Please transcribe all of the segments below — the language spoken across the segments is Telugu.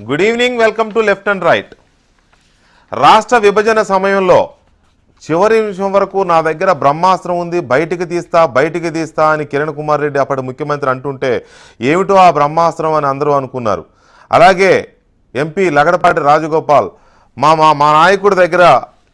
Good evening, welcome to left and right. రాష్ట్ర విభజన సమయంలో చివరి నిమిషం వరకు నా దగ్గర బ్రహ్మాస్త్రం ఉంది, బయటికి తీస్తా అని కిరణ్ కుమార్ రెడ్డి అప్పటి ముఖ్యమంత్రి అంటుంటే ఏమిటో ఆ బ్రహ్మాస్త్రం అని అందరూ అనుకున్నారు. అలాగే ఎంపీ లగడపాటి రాజగోపాల్ మా నాయకుడి దగ్గర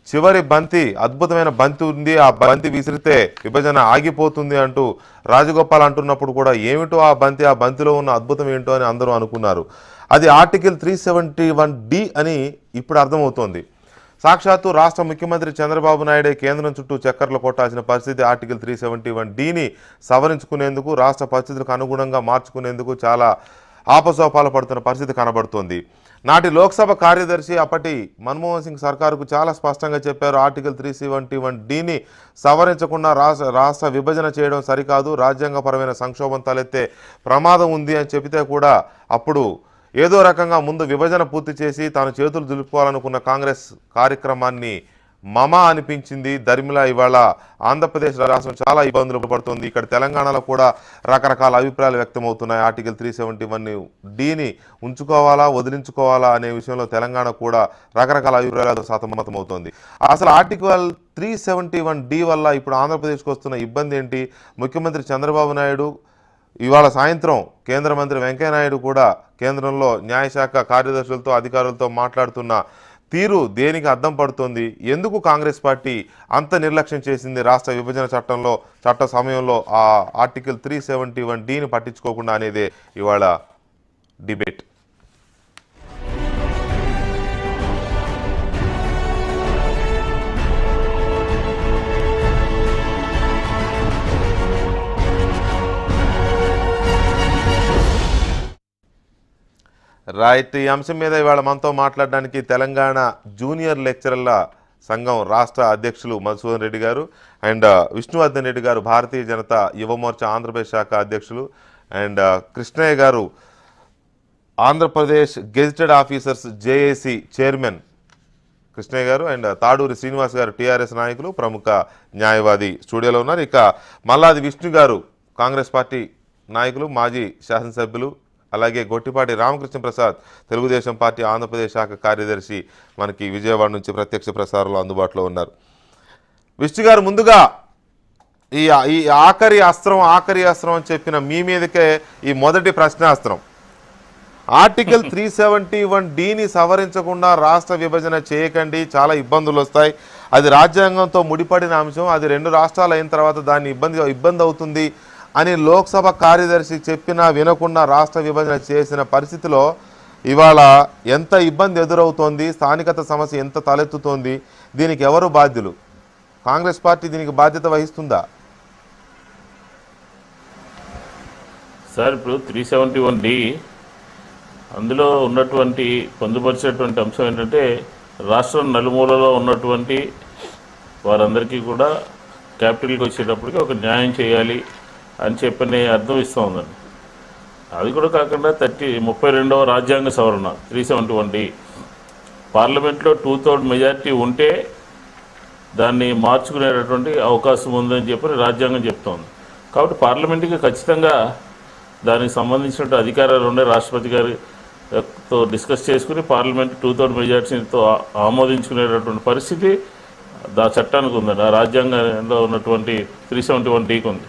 చివరి బంతి, అద్భుతమైన బంతి ఉంది, ఆ బంతి విసిరితే విభజన ఆగిపోతుంది అంటూ రాజగోపాల్ అంటున్నప్పుడు కూడా ఏమిటో ఆ బంతిలో ఉన్న అద్భుతం ఏంటో అని అందరూ అనుకున్నారు. అది ఆర్టికల్ 371D అని ఇప్పుడు అర్థమవుతోంది. సాక్షాత్తు రాష్ట్ర ముఖ్యమంత్రి చంద్రబాబు నాయుడే కేంద్రం చుట్టూ చక్కర్లు కొట్టాల్సిన పరిస్థితి ఆర్టికల్ 371Dని సవరించుకునేందుకు, రాష్ట్ర పరిస్థితులకు అనుగుణంగా మార్చుకునేందుకు చాలా ఆపసోపాలు పడుతున్న పరిస్థితి కనబడుతోంది. నాటి లోక్సభ కార్యదర్శి అప్పటి మన్మోహన్ సింగ్ సర్కారుకు చాలా స్పష్టంగా చెప్పారు, ఆర్టికల్ 371Dని సవరించకుండా రాష్ట్ర విభజన చేయడం సరికాదు, రాజ్యాంగపరమైన సంక్షోభం తలెత్తే ప్రమాదం ఉంది అని చెబితే కూడా అప్పుడు ఏదో రకంగా ముందు విభజన పూర్తి చేసి తాను చేతులు దులుపుకోవాలనుకున్న కాంగ్రెస్ కార్యక్రమాన్ని మమ అనిపించింది దరిమిల. ఇవాళ ఆంధ్రప్రదేశ్ రాష్ట్రం చాలా ఇబ్బందులు పడుతుంది. ఇక్కడ తెలంగాణలో కూడా రకరకాల అభిప్రాయాలు వ్యక్తమవుతున్నాయి. ఆర్టికల్ 371Dని ఉంచుకోవాలా వదిలించుకోవాలా అనే విషయంలో తెలంగాణ కూడా రకరకాల అభిప్రాయాలతో సతమతమవుతోంది. అసలు ఆర్టికల్ 371D వల్ల ఇప్పుడు ఆంధ్రప్రదేశ్కి వస్తున్న ఇబ్బంది ఏంటి? ముఖ్యమంత్రి చంద్రబాబు నాయుడు ఇవాళ సాయంత్రం కేంద్ర మంత్రి వెంకయ్యనాయుడు కూడా కేంద్రంలో న్యాయశాఖ కార్యదర్శులతో అధికారులతో మాట్లాడుతున్న తీరు దేనికి అద్దం పడుతోంది? ఎందుకు కాంగ్రెస్ పార్టీ అంత నిర్లక్ష్యం చేసింది రాష్ట్ర విభజన చట్ట సమయంలో ఆ ఆర్టికల్ 371Dని పట్టించుకోకుండా అనేదే ఇవాళ డిబేట్. రైట్, ఈ అంశం మీద ఇవాళ మనతో మాట్లాడడానికి తెలంగాణ జూనియర్ లెక్చరర్ల సంఘం రాష్ట్ర అధ్యక్షులు మధుసూదన్ రెడ్డి గారు అండ్ విష్ణువర్ధన్ రెడ్డి గారు భారతీయ జనతా యువమోర్చా ఆంధ్రప్రదేశ్ శాఖ అధ్యక్షులు అండ్ కృష్ణయ్య గారు Andhra Pradesh gazetted officers JAC chairman Krishnaiah గారు అండ్ తాడూరి శ్రీనివాస్ గారు టీఆర్ఎస్ నాయకులు, ప్రముఖ న్యాయవాది స్టూడియోలో ఉన్నారు. ఇక మల్లాది విష్ణు గారు కాంగ్రెస్ పార్టీ నాయకులు, మాజీ శాసనసభ్యులు, అలాగే గొట్టిపాటి రామకృష్ణ ప్రసాద్ తెలుగుదేశం పార్టీ ఆంధ్రప్రదేశ్ శాఖ కార్యదర్శి మనకి విజయవాడ నుంచి ప్రత్యక్ష ప్రసారంలో అందుబాటులో ఉన్నారు. విష్ణు గారు, ముందుగా ఈ ఆఖరి అస్త్రం అని చెప్పిన మీ మీదకే ఈ మొదటి ప్రశ్నాస్త్రం. ఆర్టికల్ 371Dని సవరించకుండా రాష్ట్ర విభజన చేయకండి, చాలా ఇబ్బందులు వస్తాయి, అది రాజ్యాంగంతో ముడిపడిన అంశం, అది 2 రాష్ట్రాలు అయిన తర్వాత దాన్ని ఇబ్బంది అవుతుంది అని లోక్సభ కార్యదర్శి చెప్పినా వినకుండా రాష్ట్ర విభజన చేసిన పరిస్థితిలో ఇవాళ ఎంత ఇబ్బంది ఎదురవుతోంది, స్థానికత సమస్య ఎంత తలెత్తుతోంది, దీనికి ఎవరు బాధ్యులు? కాంగ్రెస్ పార్టీ దీనికి బాధ్యత వహిస్తుందా? సార్, ఇప్పుడు 371D అందులో ఉన్నటువంటి పొందుపరిచినటువంటి అంశం ఏంటంటే రాష్ట్రం నలుమూలలో ఉన్నటువంటి వారందరికీ కూడా క్యాపిటల్కి వచ్చేటప్పటికి ఒక న్యాయం చేయాలి అని చెప్పని అర్థం ఇస్తూ ఉందండి. అది కూడా కాకుండా 32వ రాజ్యాంగ సవరణ 371D పార్లమెంట్లో 2/3 మెజారిటీ ఉంటే దాన్ని మార్చుకునేటటువంటి అవకాశం ఉందని చెప్పి రాజ్యాంగం చెప్తోంది. కాబట్టి పార్లమెంట్కి ఖచ్చితంగా దానికి సంబంధించిన అధికారాలు ఉండే రాష్ట్రపతి గారితో డిస్కస్ చేసుకుని పార్లమెంట్ 2/3 మెజారిటీతో ఆమోదించుకునేటటువంటి పరిస్థితి ఆ చట్టానికి ఉందండి. ఆ రాజ్యాంగంలో ఉన్నటువంటి 371Dకి ఉంది.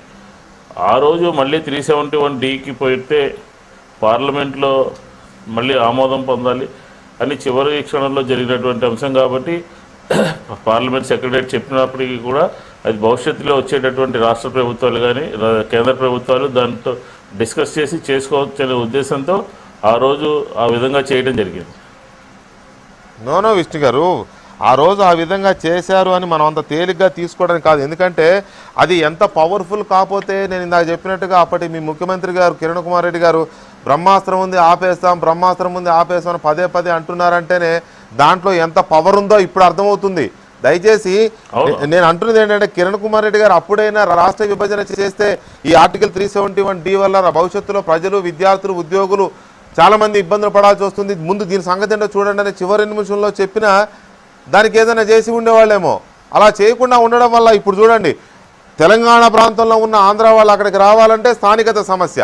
ఆ రోజు మళ్ళీ 371Dకి పోయితే పార్లమెంట్లో మళ్ళీ ఆమోదం పొందాలి అని చివరి క్షణంలో జరిగినటువంటి అంశం కాబట్టి పార్లమెంట్ సెక్రటరీ చెప్పినప్పటికీ కూడా అది భవిష్యత్తులో వచ్చేటటువంటి రాష్ట్ర ప్రభుత్వాలు కానీ కేంద్ర ప్రభుత్వాలు దాంతో డిస్కస్ చేసి చేసుకోవచ్చనే ఉద్దేశంతో ఆ రోజు ఆ విధంగా చేయడం జరిగింది. నో విష్ణు గారు, ఆ రోజు ఆ విధంగా చేశారు అని మనం అంత తేలిగ్గా తీసుకోవడానికి కాదు. ఎందుకంటే అది ఎంత పవర్ఫుల్ కాకపోతే నేను ఇందాక చెప్పినట్టుగా అప్పటి మీ ముఖ్యమంత్రి గారు కిరణ్ కుమార్ రెడ్డి గారు బ్రహ్మాస్త్రం ఉంది ఆపేస్తాం పదే అంటున్నారంటేనే దాంట్లో ఎంత పవర్ ఉందో ఇప్పుడు అర్థమవుతుంది. దయచేసి నేను అంటున్నది ఏంటంటే కిరణ్ కుమార్ రెడ్డి గారు అప్పుడైనా రాష్ట్ర విభజన చేస్తే ఈ ఆర్టికల్ 371D వల్ల భవిష్యత్తులో ప్రజలు, విద్యార్థులు, ఉద్యోగులు చాలామంది ఇబ్బందులు పడాల్సి వస్తుంది, ముందు దీని సంగతి ఏంటో చూడండి అని చివరి నిమిషంలో చెప్పిన దానికి ఏదైనా చేసి ఉండేవాళ్ళేమో. అలా చేయకుండా ఉండడం వల్ల ఇప్పుడు చూడండి, తెలంగాణ ప్రాంతంలో ఉన్న ఆంధ్ర వాళ్ళు అక్కడికి రావాలంటే స్థానికత సమస్య,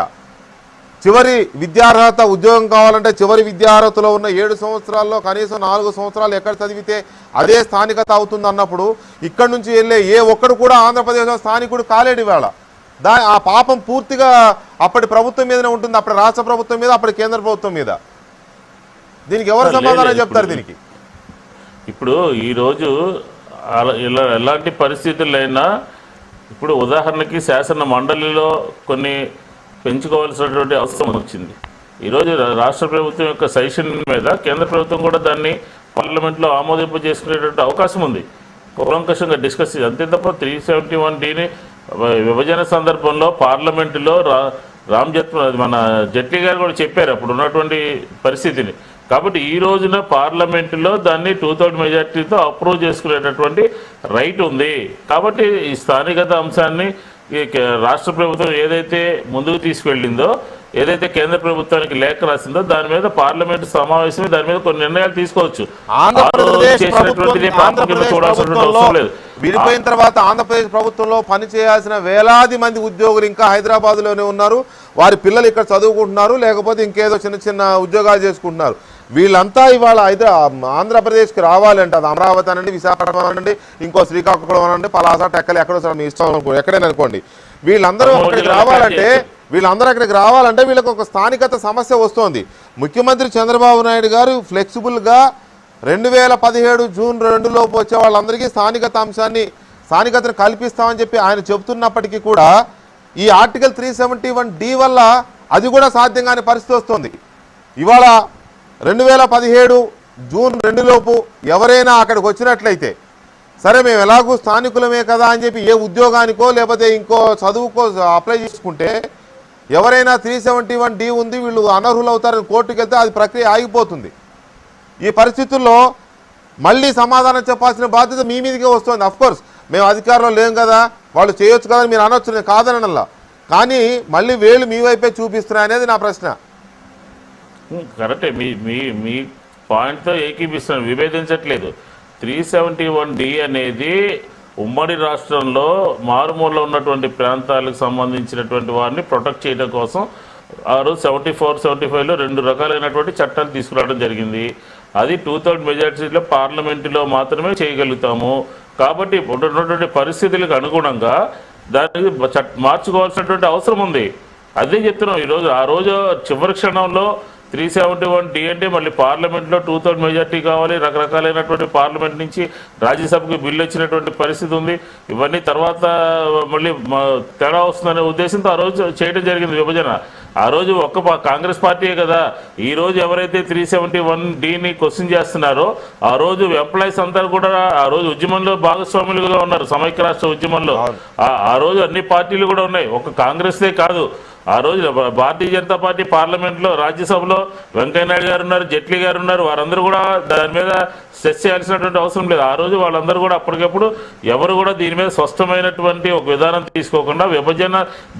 చివరి విద్యార్హత ఉద్యోగం కావాలంటే చివరి విద్యార్హతలో ఉన్న 7 సంవత్సరాల్లో కనీసం 4 సంవత్సరాలు ఎక్కడ చదివితే అదే స్థానికత అవుతుంది అన్నప్పుడు ఇక్కడి నుంచి వెళ్ళే ఏ ఒక్కడు కూడా ఆంధ్రప్రదేశ్లో స్థానికుడు కాలేడు ఇవాళ. ఆ పాపం పూర్తిగా అప్పటి ప్రభుత్వం మీదనే ఉంటుంది, అప్పటి రాష్ట్ర ప్రభుత్వం మీద, అప్పటి కేంద్ర ప్రభుత్వం మీద. దీనికి ఎవరు సమాధానం చెప్తారు దీనికి? ఇప్పుడు ఈరోజు ఎలాంటి పరిస్థితులైనా ఇప్పుడు ఉదాహరణకి శాసన మండలిలో కొన్ని పెంచుకోవాల్సినటువంటి అవసరం వచ్చింది. ఈరోజు రాష్ట్ర ప్రభుత్వం యొక్క సజెషన్ మీద కేంద్ర ప్రభుత్వం కూడా దాన్ని పార్లమెంట్లో ఆమోదింపు చేసుకునేటువంటి అవకాశం ఉంది. కూలంకషంగా డిస్కస్ అంతే తప్ప 371Dని విభజన సందర్భంలో పార్లమెంటులో మన జైట్లీ గారు కూడా చెప్పారు అప్పుడు ఉన్నటువంటి పరిస్థితిని. కాబట్టి ఈ రోజున పార్లమెంటులో దాన్ని 2/3 మెజార్టీతో అప్రూవ్ చేసుకునేటటువంటి రైట్ ఉంది. కాబట్టి ఈ స్థానికత అంశాన్ని రాష్ట్ర ప్రభుత్వం ఏదైతే ముందుకు తీసుకెళ్ళిందో, ఏదైతే కేంద్ర ప్రభుత్వానికి లేఖ రాసిందో దాని మీద పార్లమెంట్ సమావేశం దాని మీద కొన్ని నిర్ణయాలు తీసుకోవచ్చు. విడిపోయిన తర్వాత ఆంధ్రప్రదేశ్ ప్రభుత్వంలో పనిచేయాల్సిన వేలాది మంది ఉద్యోగులు ఇంకా హైదరాబాద్ లోనే ఉన్నారు. వారి పిల్లలు ఇక్కడ చదువుకుంటున్నారు, లేకపోతే ఇంకేదో చిన్న చిన్న ఉద్యోగాలు చేసుకుంటున్నారు. వీళ్ళంతా ఇవాళ ఆంధ్రప్రదేశ్కి రావాలంటే అది అమరావతి అనండి, విశాఖపట్నం అనండి, ఇంకో శ్రీకాకుళం అనండి, పలాస టెక్కలు ఎక్కడో మీ ఇష్టం ఎక్కడైనా అనుకోండి. వీళ్ళందరూ అక్కడికి రావాలంటే వీళ్ళకి ఒక స్థానికత సమస్య వస్తోంది. ముఖ్యమంత్రి చంద్రబాబు నాయుడు గారు ఫ్లెక్సిబుల్గా 2017 జూన్ 2లోపు వచ్చే వాళ్ళందరికీ స్థానికతను కల్పిస్తామని చెప్పి ఆయన చెబుతున్నప్పటికీ కూడా ఈ ఆర్టికల్ 371D వల్ల అది కూడా సాధ్యం కాని పరిస్థితి వస్తుంది. ఇవాళ 2017 జూన్ 2లోపు ఎవరైనా అక్కడికి వచ్చినట్లయితే సరే మేము ఎలాగూ స్థానికులమే కదా అని చెప్పి ఏ ఉద్యోగానికో లేకపోతే ఇంకో చదువుకో అప్లై చేసుకుంటే ఎవరైనా 371D ఉంది వీళ్ళు అనర్హులు అవుతారని కోర్టుకు వెళ్తే అది ప్రక్రియ ఆగిపోతుంది. ఈ పరిస్థితుల్లో మళ్ళీ సమాధానం చెప్పాల్సిన బాధ్యత మీ మీదకే వస్తుంది. అఫ్కోర్స్ మేము అధికారంలో లేం కదా, వాళ్ళు చేయొచ్చు కదా మీరు అనొచ్చు, నేను కాదనలా, కానీ మళ్ళీ వేళ్ళు మీ వైపే చూపిస్తున్నాయి అనేది నా ప్రశ్న. కరెక్టే, మీ పాయింట్తో ఏకీపిస్తున్నాను, విభేదించట్లేదు. 371D అనేది ఉమ్మడి రాష్ట్రంలో మారుమూలలో ఉన్నటువంటి ప్రాంతాలకు సంబంధించినటువంటి వారిని ప్రొటెక్ట్ చేయడం కోసం ఆ రోజు 74, 75లో 2 రకాలైనటువంటి చట్టాలు తీసుకురావడం జరిగింది. అది 2/3 మెజార్టీలో పార్లమెంటులో మాత్రమే చేయగలుగుతాము. కాబట్టి ఉన్నటువంటి పరిస్థితులకు అనుగుణంగా దాన్ని మార్చుకోవాల్సినటువంటి అవసరం ఉంది. అదే చెప్తున్నాం ఈరోజు. ఆ రోజు చివరి క్షణంలో 371D అంటే మళ్ళీ పార్లమెంట్లో 2/3 మెజార్టీ కావాలి, రకరకాలైనటువంటి పార్లమెంట్ నుంచి రాజ్యసభకు బిల్లు వచ్చినటువంటి పరిస్థితి ఉంది. ఇవన్నీ తర్వాత మళ్ళీ తేడా వస్తుందనే ఉద్దేశంతో ఆ రోజు చేయడం జరిగింది విభజన. ఆ రోజు ఒక్క కాంగ్రెస్ పార్టీయే కదా. ఈ రోజు ఎవరైతే 371Dని క్వశ్చన్ చేస్తున్నారో ఆ రోజు ఎంప్లాయీస్ అంతా కూడా ఆ రోజు ఉద్యమంలో భాగస్వాములుగా ఉన్నారు, సమైక్య రాష్ట్ర ఉద్యమంలో. ఆ రోజు అన్ని పార్టీలు కూడా ఉన్నాయి, ఒక కాంగ్రెస్దే కాదు. ఆ రోజు భారతీయ జనతా పార్టీ పార్లమెంట్లో రాజ్యసభలో వెంకయ్యనాయుడు గారు ఉన్నారు, జైట్లీ గారు ఉన్నారు. వారందరూ కూడా దాని మీద సెస్ చేయాల్సినటువంటి అవసరం లేదు. ఆ రోజు వాళ్ళందరూ కూడా అప్పటికప్పుడు ఎవరు కూడా దీని మీద స్పష్టమైనటువంటి ఒక విధానం తీసుకోకుండా విభజన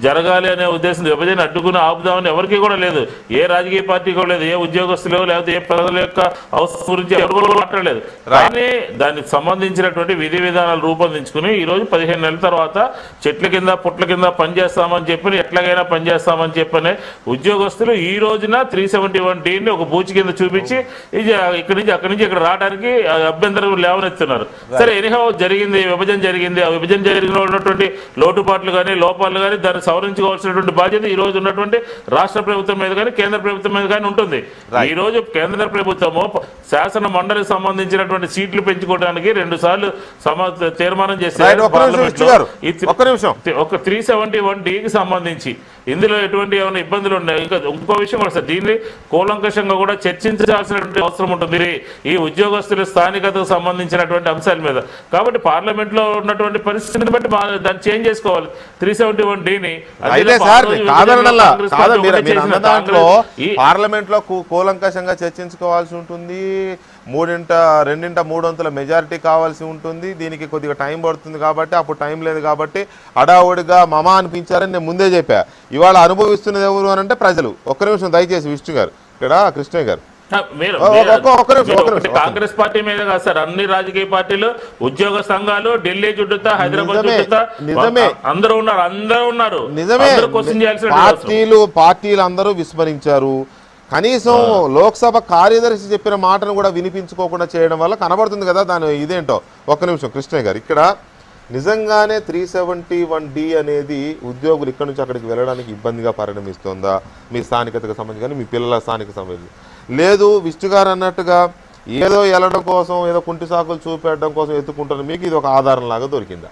జరగాలి అనే ఉద్దేశం, విభజన అడ్డుకుని ఆపుదామని ఎవరికి కూడా లేదు. ఏ రాజకీయ పార్టీ కూడా లేదు, ఏ ఉద్యోగస్తులు లేకపోతే ఏ ప్రజల యొక్క అవసరం గురించి ఎవరు కూడా మాట్లాడలేదు. కానీ దానికి సంబంధించినటువంటి విధి విధానాలు రూపొందించుకుని ఈరోజు 15 నెలల తర్వాత చెట్ల కింద పుట్ల కింద పనిచేస్తామని చెప్పి ఎట్లాగైనా పనిచేస్తామని చెప్పనే ఉద్యోగస్తులు ఈ రోజున 371Dని ఒక బూచి కింద చూపించి ఇక్కడి నుంచి అక్కడి నుంచి ఇక్కడ రావడానికి అభ్యంతరం లేవనెత్తున్నారు. సరే, ఎనిహో జరిగింది, విభజన జరిగింది. ఆ విభజన జరిగినటువంటి లోటుపాట్లు కానీ లోపాలు కానీ దాన్ని సవరించుకోవాల్సినటువంటి బాధ్యత ఈ రోజు ఉన్నటువంటి రాష్ట్ర ప్రభుత్వం మీద కానీ కేంద్ర ప్రభుత్వం మీద కానీ ఉంటుంది. ఈ రోజు కేంద్ర ప్రభుత్వము శాసన మండలికి సంబంధించినటువంటి సీట్లు పెంచుకోవడానికి 2 సార్లు తీర్మానం చేశారు. ఒక 371Dకి సంబంధించి ఇందులో ఎటువంటి ఏమైనా ఇబ్బందులు ఉన్నాయి. ఇంకా ఇంకో విషయం కూడా సార్, దీన్ని కూలంకషంగా కూడా చర్చించాల్సినటువంటి అవసరం ఉంటుంది ఈ ఉద్యోగస్తుల స్థానికతకు సంబంధించినటువంటి అంశాల మీద. కాబట్టి పార్లమెంట్లో ఉన్నటువంటి పరిస్థితిని బట్టి దాన్ని చేంజ్ చేసుకోవాలి 371Dని. పార్లమెంట్లో కూలంకషంగా చర్చించుకోవాల్సి ఉంటుంది. 2/3 మెజారిటీ కావాల్సి ఉంటుంది. దీనికి కొద్దిగా టైం పడుతుంది కాబట్టి అప్పుడు టైం లేదు కాబట్టి అడావుడిగా మమా అనిపించారని నేను ముందే చెప్పా. ఇవాళ అనుభవిస్తున్నది ఎవరు అని అంటే ప్రజలు. ఒక్క నిమిషం దయచేసి విష్ణు గారు, ఇక్కడ కృష్ణయ్య గారు, కాంగ్రెస్ పార్టీ మీద కాదు సార్, అన్ని రాజకీయ పార్టీలు, ఉద్యోగ సంఘాలు, ఢిల్లీ చుట్టూతా, హైదరాబాద్ చుట్టూతా అందరూ ఉన్నారు. నిజమే, పార్టీలు అందరూ విస్మరించారు. కనీసం లోక్సభ కార్యదర్శి చెప్పిన మాటను కూడా వినిపించుకోకుండా చేయడం వల్ల కనబడుతుంది కదా దాని ఇదేంటో. ఒక్క నిమిషం కృష్ణయ్య గారు, ఇక్కడ నిజంగానే 371D అనేది ఉద్యోగులు ఇక్కడ నుంచి అక్కడికి వెళ్ళడానికి ఇబ్బందిగా పరిణమిస్తుందా మీ స్థానికతకు సంబంధించి కానీ మీ పిల్లల స్థానిక సంబంధించి? లేదు విష్ణు గారు అన్నట్టుగా ఏదో వెళ్ళడం కోసం ఏదో కుంటి సాకులు చూపెట్టడం కోసం ఎత్తుకుంటారు, మీకు ఇది ఒక ఆధారం లాగా దొరికిందా?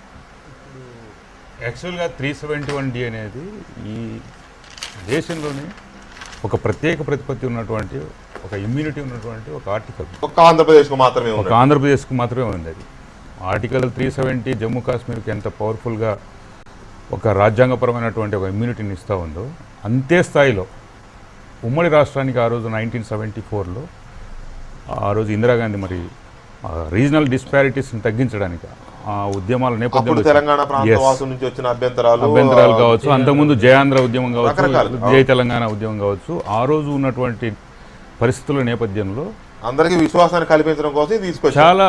యాక్చువల్గా 371D అనేది ఈ దేశంలోనే ఒక ప్రత్యేక ప్రతిపత్తి ఉన్నటువంటి, ఒక ఇమ్యూనిటీ ఉన్నటువంటి ఒక ఆర్టికల్. ఒక ఆంధ్రప్రదేశ్కు మాత్రమే ఉంది అది. ఆర్టికల్ 370 జమ్మూ కాశ్మీర్కి ఎంత పవర్ఫుల్గా ఒక రాజ్యాంగపరమైనటువంటి ఒక ఇమ్యూనిటీని ఇస్తూ ఉందో, అంతే స్థాయిలో ఉమ్మడి రాష్ట్రానికి ఆ రోజు 1974లో ఆ రోజు ఇందిరాగాంధీ మరి రీజనల్ డిస్పారిటీస్ని తగ్గించడానికి ఆ ఉద్యమాల నేపథ్యంలో అభ్యంతరాలు కావచ్చు, అంతకుముందు జయాంధ్ర ఉద్యమం కావచ్చు, జై తెలంగాణ ఉద్యమం కావచ్చు, ఆ రోజు ఉన్నటువంటి పరిస్థితుల నేపథ్యంలో అందరికీ విశ్వాసాన్ని కల్పించడం కోసం చాలా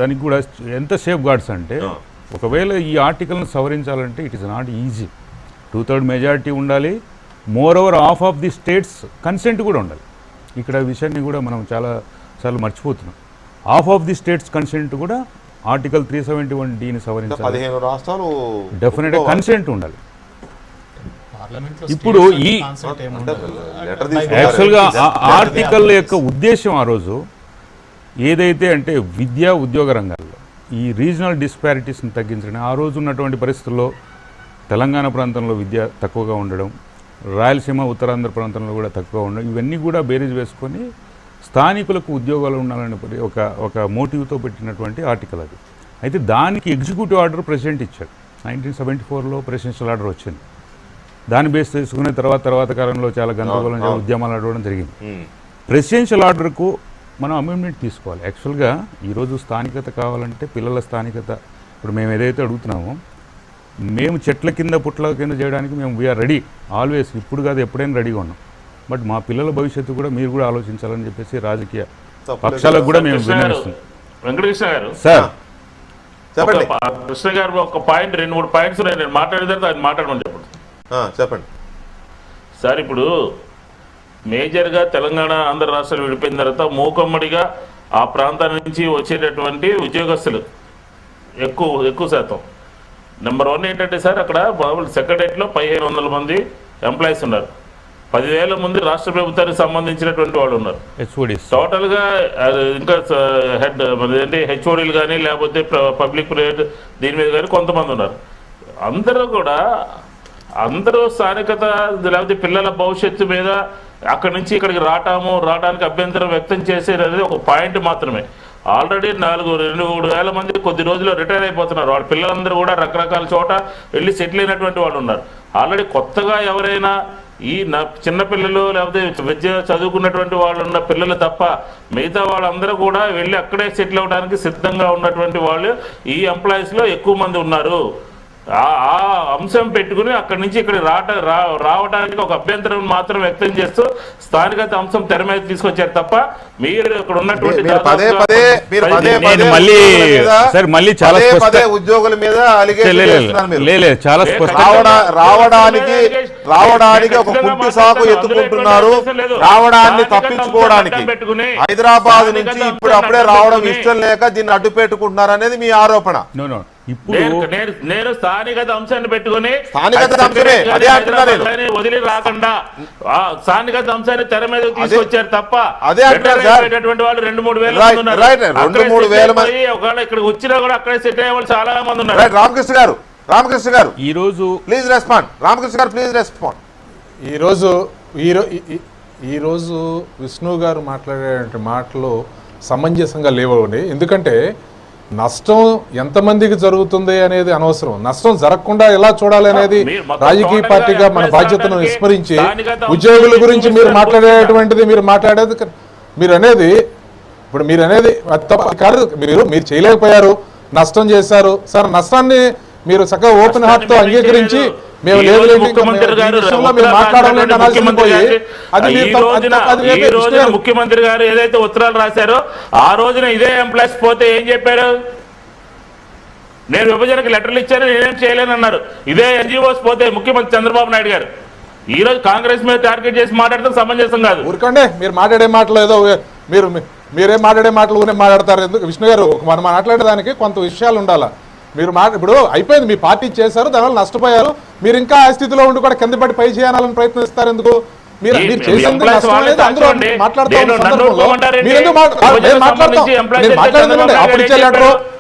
దానికి కూడా ఎంత సేఫ్ గార్డ్స్ అంటే, ఒకవేళ ఈ ఆర్టికల్ను సవరించాలంటే it is not easy. 2/3 majority ఉండాలి. Moreover half of the states consent కూడా ఉండాలి. ఇక్కడ విషయాన్ని కూడా మనం చాలా మర్చిపోతున్నాం. Half of the states consent కూడా ఆర్టికల్ 371Dని సవరించాలి. 15 రాష్ట్రాలు డెఫినెట్గా కన్సెంట్ ఉండాలి. ఇప్పుడు ఈ యాక్చువల్గా ఆర్టికల్ యొక్క ఉద్దేశం ఆ రోజు ఏదైతే అంటే విద్యా ఉద్యోగ రంగాల్లో ఈ రీజనల్ డిస్పారిటీస్ని తగ్గించడం, ఆ రోజు ఉన్నటువంటి పరిస్థితుల్లో తెలంగాణ ప్రాంతంలో విద్య తక్కువగా ఉండడం, రాయలసీమ ఉత్తరాంధ్ర ప్రాంతంలో కూడా తక్కువ ఉండడం, ఇవన్నీ కూడా బేరీజ్ వేసుకొని స్థానికులకు ఉద్యోగాలు ఉండాలని ఒక మోటివ్తో పెట్టినటువంటి ఆర్టికల్ అది. అయితే దానికి ఎగ్జిక్యూటివ్ ఆర్డర్ ప్రెసిడెంట్ ఇచ్చాడు. 1974లో ప్రెసిడెన్షియల్ ఆర్డర్ వచ్చింది. దాన్ని బేస్ చేసుకునే తర్వాత కాలంలో చాలా గందరగోళం, చాలా ఉద్యమాలు నడవడం జరిగింది. ప్రెసిడెన్షియల్ ఆర్డర్కు మనం అమెండ్మెంట్ తీసుకోవాలి. యాక్చువల్గా ఈరోజు స్థానికత కావాలంటే పిల్లల స్థానికత, ఇప్పుడు మేము ఏదైతే అడుగుతున్నామో, మేము చెట్ల కింద పుట్ల కింద చేయడానికి మేము వీఆర్ రెడీ ఆల్వేస్, ఇప్పుడు కాదు ఎప్పుడైనా రెడీగా ఉన్నాం. బట్ మా పిల్లల భవిష్యత్తు కూడా మీరు కూడా ఆలోచించాలని చెప్పేసి రాజకీయ పక్షాలకు కూడా మేము విన్నవిస్తున్నాం. వెంకటకృష్ణ గారు సార్, కృష్ణ గారు ఒక పాయింట్ 2-3 పాయింట్స్ నేను మాట్లాడిన తర్వాత అది మాట్లాడమని చెప్పండి సార్. ఇప్పుడు మేజర్గా తెలంగాణ ఆంధ్ర రాష్ట్రాలు విడిపోయిన తర్వాత మూకమ్మడిగా ఆ ప్రాంతాల నుంచి వచ్చేటటువంటి ఉద్యోగస్తులు ఎక్కువ శాతం. నెంబర్ 1 ఏంటంటే సార్, అక్కడ సెక్రటరియట్లో 1500 మంది ఎంప్లాయీస్ ఉన్నారు. 10,000 మంది రాష్ట్ర ప్రభుత్వానికి సంబంధించినటువంటి వాళ్ళు ఉన్నారు. టోటల్గా ఇంకా హెచ్ఓడీలు కానీ లేకపోతే పబ్లిక్ ప్రైవేట్ దీని మీద కానీ కొంతమంది ఉన్నారు. అందరూ స్థానికత లేకపోతే పిల్లల భవిష్యత్తు మీద అక్కడి నుంచి ఇక్కడికి రావడానికి అభ్యంతరం వ్యక్తం చేసేది ఒక పాయింట్ మాత్రమే. ఆల్రెడీ 2-3 వేల మంది కొద్ది రోజుల్లో రిటైర్ అయిపోతున్నారు. వాళ్ళ పిల్లలందరూ కూడా రకరకాల చోట వెళ్ళి సెటిల్ అయినటువంటి వాళ్ళు ఉన్నారు. ఆల్రెడీ కొత్తగా ఎవరైనా ఈ చిన్నపిల్లలు లేకపోతే విద్య చదువుకున్నటువంటి వాళ్ళు ఉన్న పిల్లలు తప్ప మిగతా వాళ్ళందరూ కూడా వెళ్ళి అక్కడే సెటిల్ అవ్వడానికి సిద్ధంగా ఉన్నటువంటి వాళ్ళు ఈ ఎంప్లాయీస్లో ఎక్కువ మంది ఉన్నారు. ఆ అంశం పెట్టుకుని అక్కడి నుంచి ఇక్కడ రావడానికి ఒక అభ్యంతరం మాత్రం వ్యక్తం చేస్తూ స్థానికత అంశం తెర మీద తీసుకొచ్చారు తప్ప మీరు ఇక్కడ ఉన్నటువంటి ఉద్యోగుల మీద రావడానికి ఒక కుంటి సాకు ఎత్తుకుంటున్నారు. రావడాన్ని తప్పించుకోవడానికి హైదరాబాద్ నుంచి ఇప్పుడు అప్పుడే రావడం ఇష్టం లేక దీన్ని అడ్డు పెట్టుకుంటున్నారు అనేది మీ ఆరోపణ. నేను స్థానికత అంశాన్ని పెట్టుకుని వదిలి రాకుండా స్థానికత అంశాన్ని తెర మీద తీసుకొచ్చారు తప్ప వాళ్ళు 2-3 వేల మంది ఒకవేళ ఇక్కడ వచ్చినా కూడా అక్కడే సెట్ అయ్యే వాళ్ళు చాలా మంది ఉన్నారు. రామకృష్ణ గారు ఈ రోజు ప్లీజ్ రెస్పాండ్. రామకృష్ణ గారు ప్లీజ్ రెస్పాండ్. ఈ రోజు విష్ణు గారు మాట్లాడే మాటలు సమంజసంగా లేవండి. ఎందుకంటే నష్టం ఎంతమందికి జరుగుతుంది అనేది అనవసరం. నష్టం జరగకుండా ఎలా చూడాలి అనేది రాజకీయ పార్టీగా మన బాధ్యతను విస్మరించి ఉద్యోగుల గురించి మీరు మాట్లాడేటువంటిది మీరు అనేది కాదు. మీరు చేయలేకపోయారు, నష్టం చేశారు సార్. నష్టాన్ని మీరు చక్కగా ఓపెన్ హార్ట్ తో అంగీకరించి మేము లేదు ముఖ్యమంత్రి గారు ఏదైతే ఉత్తరాలు రాశారో ఆ రోజున ఇదే ఎంప్లాయీస్ పోతే ఏం చెప్పారు? నేను విభజనకు లెటర్లు ఇచ్చాను, నేనేం చేయలేనన్నారు. ఇదే ఎన్జిఓస్ పోతే ముఖ్యమంత్రి చంద్రబాబు నాయుడు గారు ఈ రోజు కాంగ్రెస్ మీద టార్గెట్ చేసి మాట్లాడటం సమంజసం కాదు. ఊరుకోండి, మీరు మాట్లాడే మాటలు ఏదో మీరేం మాట్లాడే మాటలు మాట్లాడతారు. ఎందుకు విష్ణు గారు, మనం మాట్లాడేదానికి కొంత విషయాలు ఉండాలా. మీరు ఇప్పుడు అయిపోయింది, మీ పార్టీ చేశారు, దానివల్ల నష్టపోయారు. మీరు ఇంకా ఆ స్థితిలో ఉండి కూడా కింద పడి పై చేయాలని ప్రయత్నిస్తారు ఎందుకు? మీరు చేసింది నష్టం లేదు, అందరూ మాట్లాడుతూ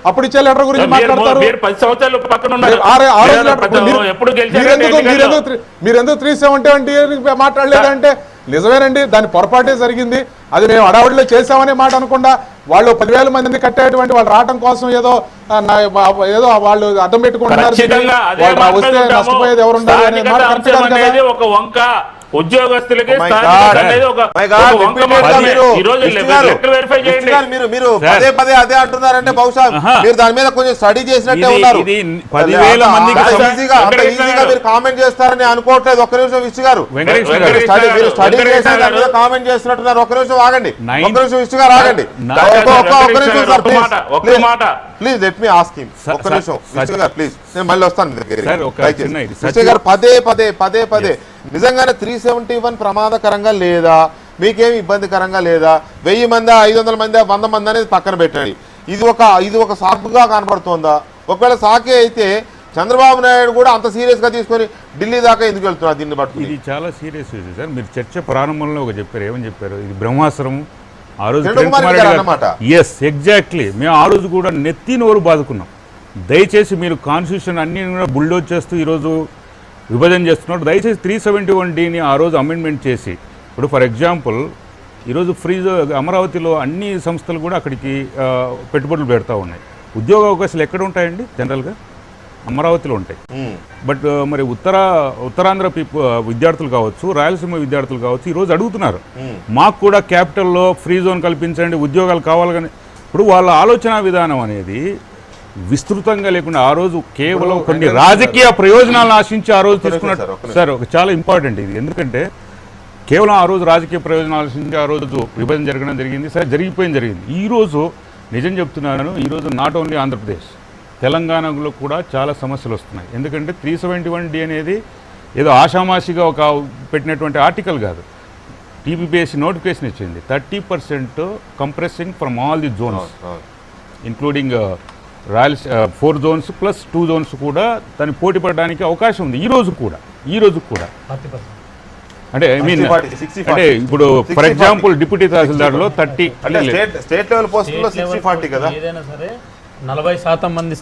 అప్పుడు ఇచ్చే లెటర్ గురించి మాట్లాడతారు. మీరెందుకు 370 మాట్లాడలేదంటే నిజమేనండి, దాని పొరపాటే జరిగింది. అది మేము అడావుడిలో చేసామనే మాట అనుకుండా వాళ్ళు 10,000 మందిని కట్టేటువంటి వాళ్ళు రావడం కోసం ఏదో వాళ్ళు అడ్డం పెట్టుకుంటున్నారు. వస్తే నష్టపోయేది ఎవరు ఉండాలి అనే మాట కరెక్ట్ కాదు కదా. ఒక వంక ఉద్యోగస్తులకి మీరు పదే అదే అంటున్నారంటే బహుశా మీరు దాని మీద కొంచెం స్టడీ చేసినట్టే ఉన్నారు. మీరు కామెంట్ చేస్తారని అనుకోవట్లేదు. ఒక్క నిమిషం విష్ణు గారు, స్టడీ చేసి దాని మీద కామెంట్ చేస్తున్నట్టున్నారు. ఒక్క నిమిషం ఆగండి, ఒక్క నిమిషం విష్ణు గారు ఆగండి, ఒక్క నిమిషం sir please let me ask him. ఒక్క నిమిషం విష్ణు గారు ప్లీజ్, నేను మళ్ళీ వస్తాను మీ దగ్గర. విష్ణు గారు పదే నిజంగానే 371 ప్రమాదకరంగా లేదా, మీకేమి ఇబ్బందికరంగా లేదా? 1000 మంది 500 మంది 100 మంది అనేది పక్కన పెట్టండి. ఇది ఒక సాకుగా కనపడుతోందా? ఒకవేళ సాకే అయితే చంద్రబాబు నాయుడు కూడా అంత సీరియస్ గా తీసుకొని ఢిల్లీ దాకా ఎందుకు వెళ్తున్నారు? దీన్ని బట్టి ఇది చాలా సీరియస్ ఇష్యూ సార్. మీరు చర్చ ప్రారంభంలో చెప్పారు, ఏమని చెప్పారు? ఇది బ్రహ్మాస్త్రం. ఆ రోజు ఎస్ ఎగ్జాక్ట్లీ, మేము ఆ రోజు కూడా నెత్తి నోరు బాదుకున్నాం. దయచేసి మీరు కాన్స్టిట్యూషన్ అన్ని కూడా బుల్డోజ్ చేస్తూ ఈరోజు విభజన చేస్తున్నారు. దయచేసి 371Dని ఆ రోజు అమెండ్మెంట్ చేసి, ఇప్పుడు ఫర్ ఎగ్జాంపుల్ ఈరోజు అమరావతిలో అన్ని సంస్థలు కూడా అక్కడికి పెట్టుబడులు పెడతా ఉన్నాయి. ఉద్యోగ అవకాశాలు ఎక్కడ ఉంటాయండి? జనరల్గా అమరావతిలో ఉంటాయి. బట్ మరి ఉత్తరాంధ్ర విద్యార్థులు కావచ్చు, రాయలసీమ విద్యార్థులు కావచ్చు ఈరోజు అడుగుతున్నారు, మాకు కూడా క్యాపిటల్లో ఫ్రీ జోన్ కల్పించండి, ఉద్యోగాలు కావాలి. కానీ ఇప్పుడు వాళ్ళ ఆలోచన విధానం అనేది విస్తృతంగా లేకుండా ఆ రోజు కేవలం కొన్ని రాజకీయ ప్రయోజనాలను ఆశించి ఆ రోజు తీసుకున్నట్టు సార్. చాలా ఇంపార్టెంట్ ఇది, ఎందుకంటే కేవలం ఆ రోజు రాజకీయ ప్రయోజనాలు ఆశించి ఆ రోజు విభజన జరగడం జరిగింది. సరే, జరిగింది. ఈరోజు నిజం చెప్తున్నాను, ఈరోజు నాట్ ఓన్లీ ఆంధ్రప్రదేశ్, తెలంగాణలో కూడా చాలా సమస్యలు వస్తున్నాయి. ఎందుకంటే 371D అనేది ఏదో ఆషామాషిగా పెట్టినటువంటి ఆర్టికల్ కాదు. టీపీపీఎస్సీ నోటిఫికేషన్ ఇచ్చింది 30% comprising from all the zones including 4 zones plus 2 zones కూడా దాన్ని పోటీ పడడానికి అవకాశం ఉంది. ఈ రోజు కూడా అంటే ఐ మీన్ అంటే ఇప్పుడు ఫర్ ఎగ్జాంపుల్ డిప్యూటీ తహసీల్దార్లో 30 స్టేట్ లెవెల్ పోస్టుల్లో 60-40 కదా. 40% మంది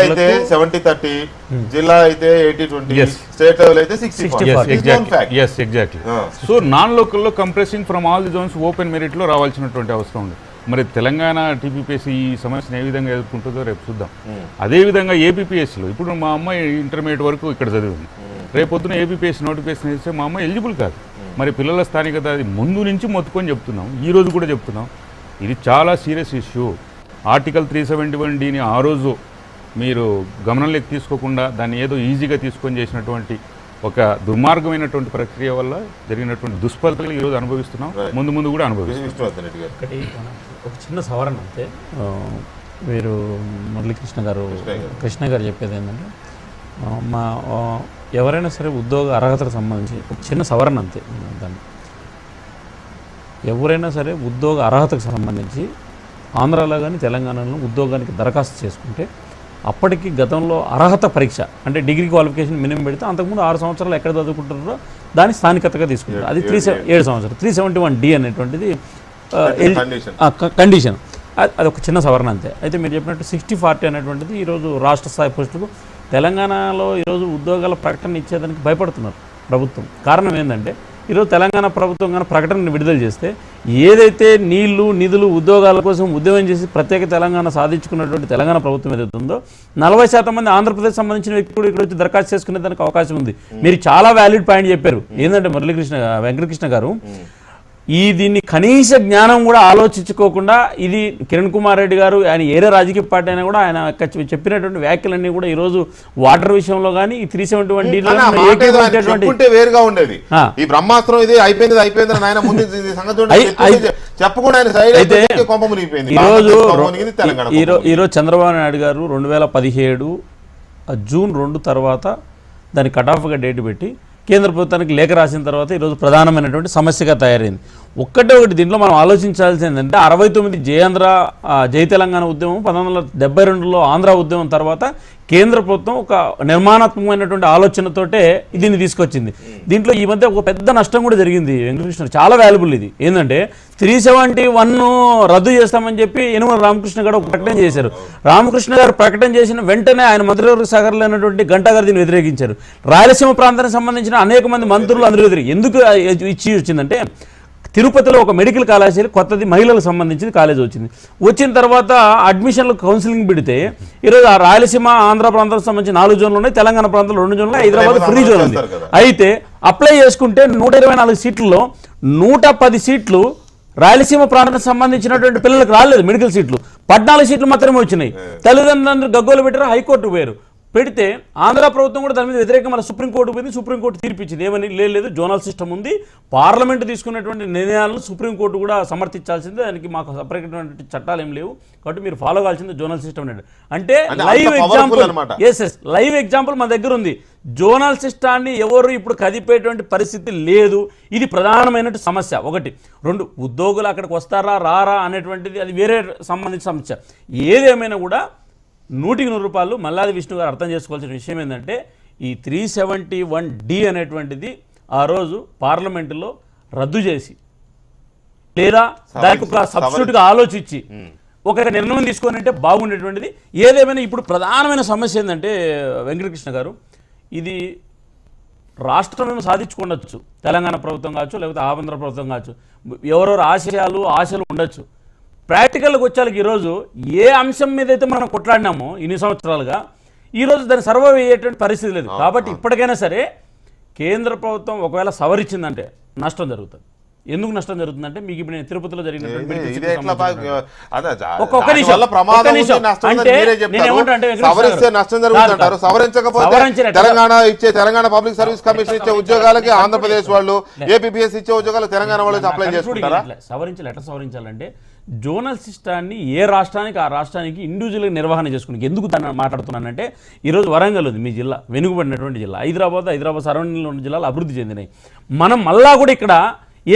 అయితే 70-30, జిల్లా అయితే 80-20, స్టేట్ లెవెల్ అయితే 60-40. ఎగ్జాక్ట్లీ. సో నాన్ లోకల్లో comprising from all the zones open merit లో రావాల్సినటువంటి అవసరం ఉంది. మరి తెలంగాణ టీపీపీఎస్సీ ఈ సమస్యను ఏ విధంగా ఎదుర్కొంటుందో రేపు చూద్దాం. అదేవిధంగా ఏపీపీఎస్సీలో ఇప్పుడు మా అమ్మాయి ఇంటర్మీడియట్ వరకు ఇక్కడ చదివింది, రేపొద్దున ఏపీపీఎస్సీ నోటిఫికేషన్ ఇస్తే మా అమ్మాయి ఎలిజిబుల్ కాదు. మరి పిల్లల స్థానికత అది ముందు నుంచి మొత్తుకొని చెప్తున్నాం, ఈ రోజు కూడా చెప్తున్నాం. ఇది చాలా సీరియస్ ఇష్యూ. ఆర్టికల్ 371Dని ఆ రోజు మీరు గమనంలోకి తీసుకోకుండా దాన్ని ఏదో ఈజీగా తీసుకొని చేసినటువంటి ఒక దుర్మార్గమైనటువంటి ప్రక్రియ వల్ల జరిగినటువంటి దుష్ఫలితాలు ఈరోజు అనుభవిస్తున్నాం, ముందు కూడా అనుభవిస్తున్నాం. ఒక చిన్న సవరణ అంతే. మీరు మురళీకృష్ణ గారు చెప్పేది ఏంటంటే, ఎవరైనా సరే ఉద్యోగ అర్హతలకు సంబంధించి ఒక చిన్న సవరణ అంతే. దాన్ని ఎవరైనా సరే ఉద్యోగ అర్హతకు సంబంధించి ఆంధ్రాలో కానీ తెలంగాణలో ఉద్యోగానికి దరఖాస్తు చేసుకుంటే అప్పటికి గతంలో అర్హత పరీక్ష అంటే డిగ్రీ క్వాలిఫికేషన్ మినిమం పెడితే అంతకుముందు 6 సంవత్సరాలు ఎక్కడ చదువుకుంటున్నారో దాన్ని స్థానికతగా తీసుకుంటారు. అది 7 సంవత్సరాలు 371D అనేటువంటిది కండిషన్. అది ఒక చిన్న సవరణ అంతే. అయితే మీరు చెప్పినట్టు 60-40 అనేటువంటిది ఈరోజు రాష్ట్ర స్థాయి పోస్టులకు తెలంగాణలో ఈరోజు ఉద్యోగాల ప్రకటన ఇచ్చేదానికి భయపడుతున్నారు ప్రభుత్వం. కారణం ఏంటంటే ఈరోజు తెలంగాణ ప్రభుత్వం కానీ ప్రకటనను విడుదల చేస్తే ఏదైతే నీళ్లు నిధులు ఉద్యోగాల కోసం ఉద్యమం చేసి ప్రత్యేక తెలంగాణ సాధించుకున్నటువంటి తెలంగాణ ప్రభుత్వం ఏదైతే ఉందో 40% మంది ఆంధ్రప్రదేశ్ సంబంధించిన వ్యక్తులు ఇక్కడ వచ్చి దరఖాస్తు చేసుకునే దానికి అవకాశం ఉంది. మీరు చాలా వ్యాలిడ్ పాయింట్ చెప్పారు. ఏంటంటే వెంకటకృష్ణ గారు దీన్ని కనీస జ్ఞానం కూడా ఆలోచించుకోకుండా ఇది కిరణ్ కుమార్ రెడ్డి గారు ఆయన ఏరే రాజకీయ పార్టీ అయినా కూడా ఆయన చెప్పినటువంటి వ్యాఖ్యలన్నీ కూడా ఈ రోజు వాటర్ విషయంలో కానీ ఈ 371 వేరుగా ఉండేది. ఈ బ్రహ్మాస్త్రం ఇది అయిపోయింది నాయన ముందు చెప్పకుండా ఈరోజు చంద్రబాబు నాయుడు గారు 2017 జూన్ 2 తర్వాత దాన్ని కటాఫ్గా డేట్ పెట్టి కేంద్ర ప్రభుత్వానికి లేఖ రాసిన తర్వాత ఈరోజు ప్రధానమైనటువంటి సమస్యగా తయారైంది. ఒకటి దీంట్లో మనం ఆలోచించాల్సింది ఏంటంటే 69 జై తెలంగాణ ఉద్యమం 1972లో ఆంధ్ర ఉద్యమం తర్వాత కేంద్ర ప్రభుత్వం ఒక నిర్మాణాత్మకమైనటువంటి ఆలోచనతోటే దీన్ని తీసుకొచ్చింది. దీంట్లో ఈ మధ్య ఒక పెద్ద నష్టం కూడా జరిగింది వెంకటకృష్ణ, చాలా వాల్యుబుల్ ఇది. ఏంటంటే 371 రద్దు చేస్తామని చెప్పి యనమల రామకృష్ణ గారు ఒక ప్రకటన చేశారు. రామకృష్ణ గారు ప్రకటన చేసిన వెంటనే ఆయన మంత్రివర్గ శాఖలో అయినటువంటి గంటా గారు దీన్ని వ్యతిరేకించారు. రాయలసీమ ప్రాంతానికి సంబంధించిన అనేక మంది మంత్రులు అందరూ ఎందుకు ఇచ్చి వచ్చిందంటే తిరుపతిలో ఒక మెడికల్ కళాశాల కొత్తది మహిళలకు సంబంధించింది కాలేజ్ వచ్చిన తర్వాత అడ్మిషన్లు కౌన్సిలింగ్ పెడితే ఈరోజు ఆ రాయలసీమ ఆంధ్ర ప్రాంతాలకు సంబంధించి 4 జోన్లు ఉన్నాయి, తెలంగాణ ప్రాంతంలో 2 జోన్లు, హైదరాబాద్ ఫ్రీ జోన్ ఉంది. అయితే అప్లై చేసుకుంటే 124 సీట్లలో 110 సీట్లు రాయలసీమ ప్రాంతానికి సంబంధించినటువంటి పిల్లలకు రాలేదు మెడికల్ సీట్లు, 14 సీట్లు మాత్రమే వచ్చినాయి. తల్లిదండ్రులందరూ గగ్గోలు పెట్టారు, హైకోర్టు పోయారు. పెడితే ఆంధ్ర ప్రభుత్వం కూడా దాని మీద వ్యతిరేకంగా మన సుప్రీంకోర్టు పోయింది. సుప్రీంకోర్టు తీర్పిచ్చింది ఏమని, లేదు జోనల్ సిస్టమ్ ఉంది, పార్లమెంట్ తీసుకున్నటువంటి నిర్ణయాలను సుప్రీంకోర్టు కూడా సమర్థించాల్సిందే, దానికి మాకు సపరేట్ చట్టాలు ఏం లేవు కాబట్టి మీరు ఫాలో కావాల్సిందే జోనల్ సిస్టమ్ అంటే లైవ్ ఎగ్జాంపుల్. లైవ్ ఎగ్జాంపుల్ మన దగ్గర ఉంది. జోనల్ సిస్టాన్ని ఎవరు ఇప్పుడు కదిపేటువంటి పరిస్థితి లేదు. ఇది ప్రధానమైన సమస్య. 1. 2 ఉద్యోగులు అక్కడికి వస్తారా రారా అనేటువంటిది అది వేరే సంబంధించిన సమస్య. ఏదేమైనా కూడా 100కి 100 మల్లాది విష్ణు గారు అర్థం చేసుకోవాల్సిన విషయం ఏంటంటే ఈ 371D అనేటువంటిది ఆ రోజు పార్లమెంటులో రద్దు చేసి లేదా దానికి ఒక సబ్స్టిట్యూట్గా ఆలోచించి ఒక నిర్ణయం తీసుకొని అంటే బాగుండేటువంటిది. ఏదేమైనా ఇప్పుడు ప్రధానమైన సమస్య ఏంటంటే వెంకటకృష్ణ గారు, ఇది రాష్ట్రం సాధించుకుండొచ్చు, తెలంగాణ ప్రభుత్వం కావచ్చు లేకపోతే ఆంధ్ర ప్రభుత్వం కావచ్చు, ఎవరెవరు ఆశలు ఉండొచ్చు. ప్రాక్టికల్గా వచ్చాక ఈరోజు ఏ అంశం మీద అయితే మనం కొట్లాడినామో ఇన్ని సంవత్సరాలుగా ఈరోజు దాన్ని సర్వైవ్ అయ్యేటువంటి పరిస్థితి లేదు. కాబట్టి ఇప్పటికైనా సరే కేంద్ర ప్రభుత్వం ఒకవేళ సవరించిందంటే నష్టం జరుగుతుంది. ఎందుకు నష్టం జరుగుతుందంటే మీకు ఇప్పుడు నేను తిరుపతిలో జరిగినటువంటి తెలంగాణ పబ్లిక్ సర్వీస్ కమిషన్ ఇచ్చే ఉద్యోగాలకి ఆంధ్రప్రదేశ్ వాళ్ళు, ఏపీపీఎస్ ఇచ్చే ఉద్యోగాలు తెలంగాణ వాళ్ళు అప్లై చేసుకుంటారా? ఎట్లా సవరించాలంటే జోనల్ సిస్టాన్ని ఏ రాష్ట్రానికి ఆ రాష్ట్రానికి ఇండివిజువల్గా నిర్వహణ చేసుకుని. ఎందుకు దాన్ని మాట్లాడుతున్నానంటే ఈరోజు వరంగల్ ఉంది మీ జిల్లా, వెనుకబడినటువంటి జిల్లా. హైదరాబాద్ సరౌండింగ్లో ఉన్న జిల్లాలు అభివృద్ధి చెందినాయి. మనం మళ్ళా కూడా ఇక్కడ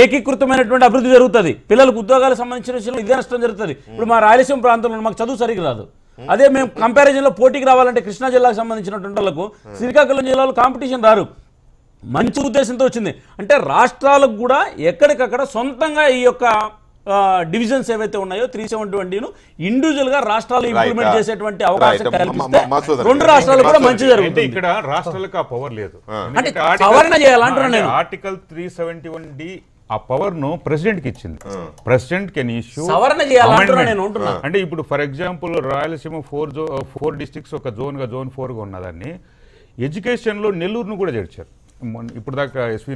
ఏకీకృతమైనటువంటి అభివృద్ధి జరుగుతుంది. పిల్లలకు ఉద్యోగాలకు సంబంధించిన విషయంలో ఇదే నష్టం జరుగుతుంది. ఇప్పుడు మా రాయలసీమ ప్రాంతంలో మాకు చదువు సరిగ్గా రాదు. అదే మేము కంపారిజన్లో పోటీకి రావాలంటే కృష్ణా జిల్లాకు సంబంధించినటువంటి వాళ్ళకు శ్రీకాకుళం జిల్లాలో కాంపిటీషన్ రారు. మంచి ఉద్దేశంతో వచ్చింది. అంటే రాష్ట్రాలకు కూడా ఎక్కడికక్కడ సొంతంగా ఈ యొక్క డివిజన్స్ ఏవైతే ఉన్నాయో 371ను ఇండివిజువల్గా రాష్ట్రాలు ఇంప్లిమెంట్ చేసేటువంటి అవకాశం కల్పిస్తే 2 రాష్ట్రాలు కూడా మంచి జరుగుతుంది. ఇక్కడ రాష్ట్రాలకు ఆ పవర్ లేదు. అంటే సవరణ చేయాలంటున్నాను నేను. ఆర్టికల్ 371D ఆ పవర్ ను ప్రెసిడెంట్ కి ఇచ్చింది. ప్రెసిడెంట్ కెన్ ఇష్యూ సవరణ చేయాలంటున్నాను నేను అంటున్నా. అంటే ఇప్పుడు ఫర్ ఎగ్జాంపుల్ రాయలసీమ 4 డిస్ట్రిక్ట్స్ ఒక జోన్ 4 గా ఉన్నదాన్ని ఎడ్యుకేషన్ లో నెల్లూరును కూడా చేర్చారు. ఇప్పుడు దాకా ఎస్వి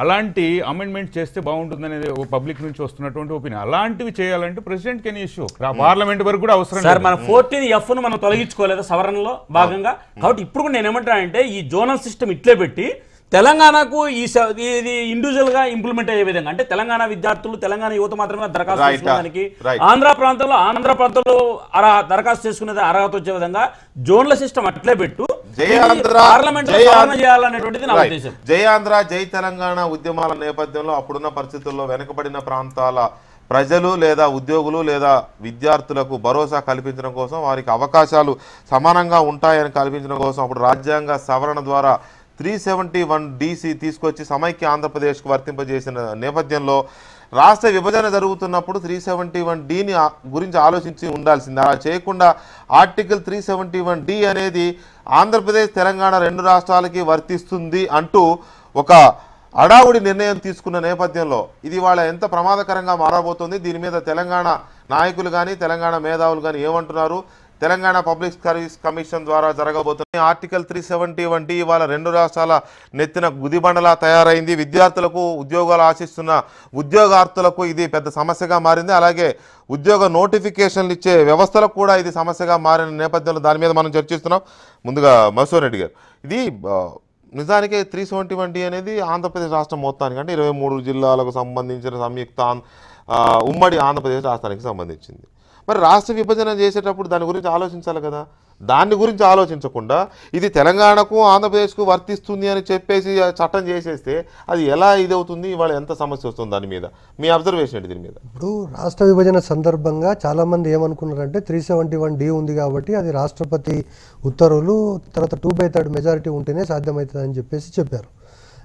అలాంటి అమెండ్మెంట్ చేస్తే బాగుంటుందనేది పబ్లిక్ నుంచి వస్తున్నటువంటి ఒపీనియన్. అలాంటివి చేయాలంటే ప్రెసిడెంట్ కెన్ ఇష్యూ, పార్లమెంట్ వరకు కూడా అవసరం సార్. మన 14F ను మనం తొలగించుకోలేదు సవరణలో భాగంగా. కాబట్టి ఇప్పుడు కూడా నేను ఏమంటానంటే ఈ జోనల్ సిస్టమ్ ఇట్లే పెట్టి తెలంగాణకు ఇది ఇండివిజువల్ గా ఇంప్లిమెంట్ అయ్యే విధంగా, అంటే తెలంగాణ విద్యార్థులు తెలంగాణ యువత మాత్రమే దరఖాస్తు చేసుకోవడానికి, ఆంధ్ర ప్రాంతంలో దరఖాస్తు చేసుకునేది అర్హత వచ్చే విధంగా జోన్ల సిస్టమ్ అట్లే పెట్టు పార్లమెంట్ చేయాలనేటువంటిది నా ఉద్దేశం. జై ఆంధ్ర జై తెలంగాణ ఉద్యమాల నేపథ్యంలో అప్పుడున్న పరిస్థితుల్లో వెనుకబడిన ప్రాంతాల ప్రజలు లేదా ఉద్యోగులు లేదా విద్యార్థులకు భరోసా కల్పించడం కోసం, వారికి అవకాశాలు సమానంగా ఉంటాయని కల్పించడం కోసం అప్పుడు రాజ్యాంగ సవరణ ద్వారా 371DC తీసుకొచ్చి సమైక్య ఆంధ్రప్రదేశ్కు వర్తింపజేసిన నేపథ్యంలో రాష్ట్ర విభజన జరుగుతున్నప్పుడు 371Dని గురించి ఆలోచించి ఉండాల్సింది. అలా చేయకుండా ఆర్టికల్ 371D అనేది ఆంధ్రప్రదేశ్ తెలంగాణ 2 రాష్ట్రాలకి వర్తిస్తుంది అంటూ ఒక అడావుడి నిర్ణయం తీసుకున్న నేపథ్యంలో ఇది వాళ్ళ ఎంత ప్రమాదకరంగా మారబోతుంది, దీని మీద తెలంగాణ నాయకులు కానీ తెలంగాణ మేధావులు కానీ ఏమంటున్నారు, తెలంగాణ పబ్లిక్ సర్వీస్ కమిషన్ ద్వారా జరగబోతున్న ఆర్టికల్ 371D ఇవాళ రెండు రాష్ట్రాల నెత్తిన గుదిబండలా తయారైంది. విద్యార్థులకు ఉద్యోగాలు ఆశిస్తున్న ఉద్యోగార్థులకు ఇది పెద్ద సమస్యగా మారింది. అలాగే ఉద్యోగ నోటిఫికేషన్లు ఇచ్చే వ్యవస్థలకు కూడా ఇది సమస్యగా మారిన నేపథ్యంలో దాని మీద మనం చర్చిస్తున్నాం. ముందుగా మధుసూదన్ రెడ్డి గారు, ఇది నిజానికి 371D అనేది ఆంధ్రప్రదేశ్ రాష్ట్రం మొత్తానికి అంటే 23 జిల్లాలకు సంబంధించిన సంయుక్త ఉమ్మడి ఆంధ్రప్రదేశ్ రాష్ట్రానికి సంబంధించింది. మరి రాష్ట్ర విభజన చేసేటప్పుడు దాని గురించి ఆలోచించాలి కదా. దాని గురించి ఆలోచించకుండా ఇది తెలంగాణకు ఆంధ్రప్రదేశ్కు వర్తిస్తుంది అని చెప్పేసి చట్టం చేసేస్తే అది ఎలా ఇదవుతుంది, ఇవాళ ఎంత సమస్య వస్తుంది దాని మీద మీ అబ్జర్వేషన్ ఏంటి దీని మీద? ఇప్పుడు రాష్ట్ర విభజన సందర్భంగా చాలామంది ఏమనుకున్నారంటే 371D ఉంది కాబట్టి అది రాష్ట్రపతి ఉత్తర్వులు తర్వాత 2/3 మెజారిటీ ఉంటేనే సాధ్యమవుతుందని చెప్పేసి చెప్పారు.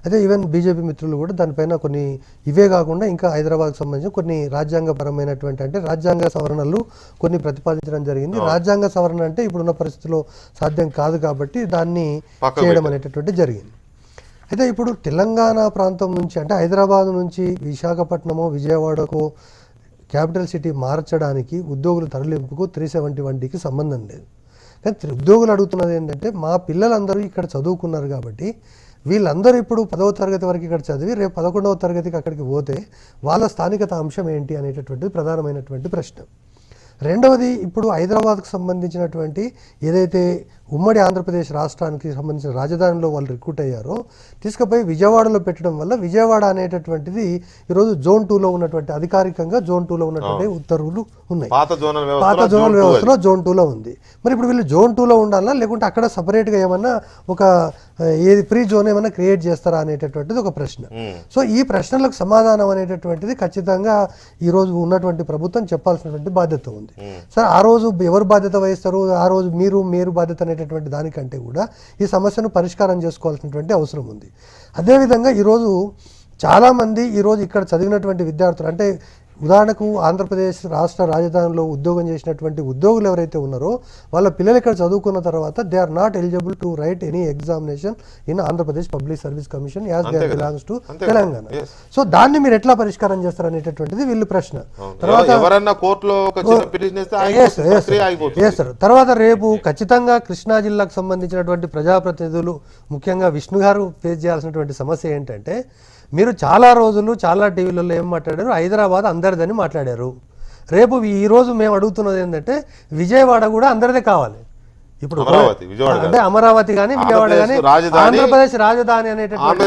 అయితే ఈవెన్ బీజేపీ మిత్రులు కూడా దానిపైన కొన్ని ఇవే కాకుండా ఇంకా హైదరాబాద్కు సంబంధించిన కొన్ని రాజ్యాంగపరమైనటువంటి అంటే రాజ్యాంగ సవరణలు కొన్ని ప్రతిపాదించడం జరిగింది. రాజ్యాంగ సవరణ అంటే ఇప్పుడున్న పరిస్థితిలో సాధ్యం కాదు కాబట్టి దాన్ని చేయడం అనేటటువంటి జరిగింది. అయితే ఇప్పుడు తెలంగాణ ప్రాంతం నుంచి అంటే హైదరాబాద్ నుంచి విశాఖపట్నమో విజయవాడకో క్యాపిటల్ సిటీ మార్చడానికి ఉద్యోగుల తరలింపుకు 371Dకి సంబంధం లేదు. కానీ ఉద్యోగులు అడుగుతున్నది ఏంటంటే మా పిల్లలందరూ ఇక్కడ చదువుకున్నారు కాబట్టి వీళ్ళందరూ ఇప్పుడు 10వ తరగతి వరకు ఇక్కడ చదివి రేపు 11వ తరగతికి అక్కడికి పోతే వాళ్ళ స్థానికత అంశం ఏంటి అనేటటువంటిది ప్రధానమైనటువంటి ప్రశ్న. రెండవది, ఇప్పుడు హైదరాబాద్కు సంబంధించినటువంటి ఏదైతే ఉమ్మడి ఆంధ్రప్రదేశ్ రాష్ట్రానికి సంబంధించిన రాజధానిలో వాళ్ళు రిక్రూట్ అయ్యారో తీసుకుపోయి విజయవాడలో పెట్టడం వల్ల విజయవాడ అనేటటువంటిది ఈరోజు జోన్ 2లో ఉన్నటువంటి అధికారికంగా జోన్ 2లో ఉన్నటువంటి ఉత్తర్వులు ఉన్నాయి. పాత జోనల్ వ్యవస్థలో జోన్ 2లో ఉంది. మరి ఇప్పుడు వీళ్ళు జోన్ 2లో ఉండాలా లేకుంటే అక్కడ సపరేట్గా ఏమన్నా ఒక ఏది ఫ్రీ జోన్ ఏమైనా క్రియేట్ చేస్తారా అనేటటువంటిది ఒక ప్రశ్న. సో ఈ ప్రశ్నలకు సమాధానం అనేటటువంటిది ఖచ్చితంగా ఈరోజు ఉన్నటువంటి ప్రభుత్వం చెప్పాల్సినటువంటి బాధ్యత ఉంది. సరే, ఆ రోజు ఎవరు బాధ్యత వహిస్తారు, ఆ రోజు మీరు బాధ్యత అనేటటువంటి దానికంటే కూడా ఈ సమస్యను పరిష్కారం చేసుకోవాల్సినటువంటి అవసరం ఉంది. అదేవిధంగా ఈరోజు చాలామంది ఈరోజు ఇక్కడ చదివినటువంటి విద్యార్థులు అంటే ఉదాహరణకు ఆంధ్రప్రదేశ్ రాష్ట్ర రాజధానిలో ఉద్యోగం చేసినటువంటి ఉద్యోగులు ఎవరైతే ఉన్నారో వాళ్ళ పిల్లలు ఇక్కడ చదువుకున్న తర్వాత they are not eligible to write any examination in Andhra Pradesh public service commission as they belongs to Telangana. So దాన్ని మీరు ఎట్లా పరిష్కారం చేస్తారు అనేటటువంటిది వీళ్ళు ప్రశ్న. తర్వాత రేపు ఖచ్చితంగా కృష్ణా జిల్లాకు సంబంధించినటువంటి ప్రజాప్రతినిధులు ముఖ్యంగా విష్ణు గారు ఫేస్ చేయాల్సినటువంటి సమస్య ఏంటంటే మీరు చాలా రోజులు చాలా టీవీలలో ఏం మాట్లాడారు, హైదరాబాద్ అందరిదని మాట్లాడారు. రేపు ఈరోజు మేము అడుగుతున్నది ఏంటంటే విజయవాడ కూడా అందరిదే కావాలి. ఇప్పుడు అంటే అమరావతి కానీ విజయవాడ కానీ ఆంధ్రప్రదేశ్ రాజధాని అనేటటువంటి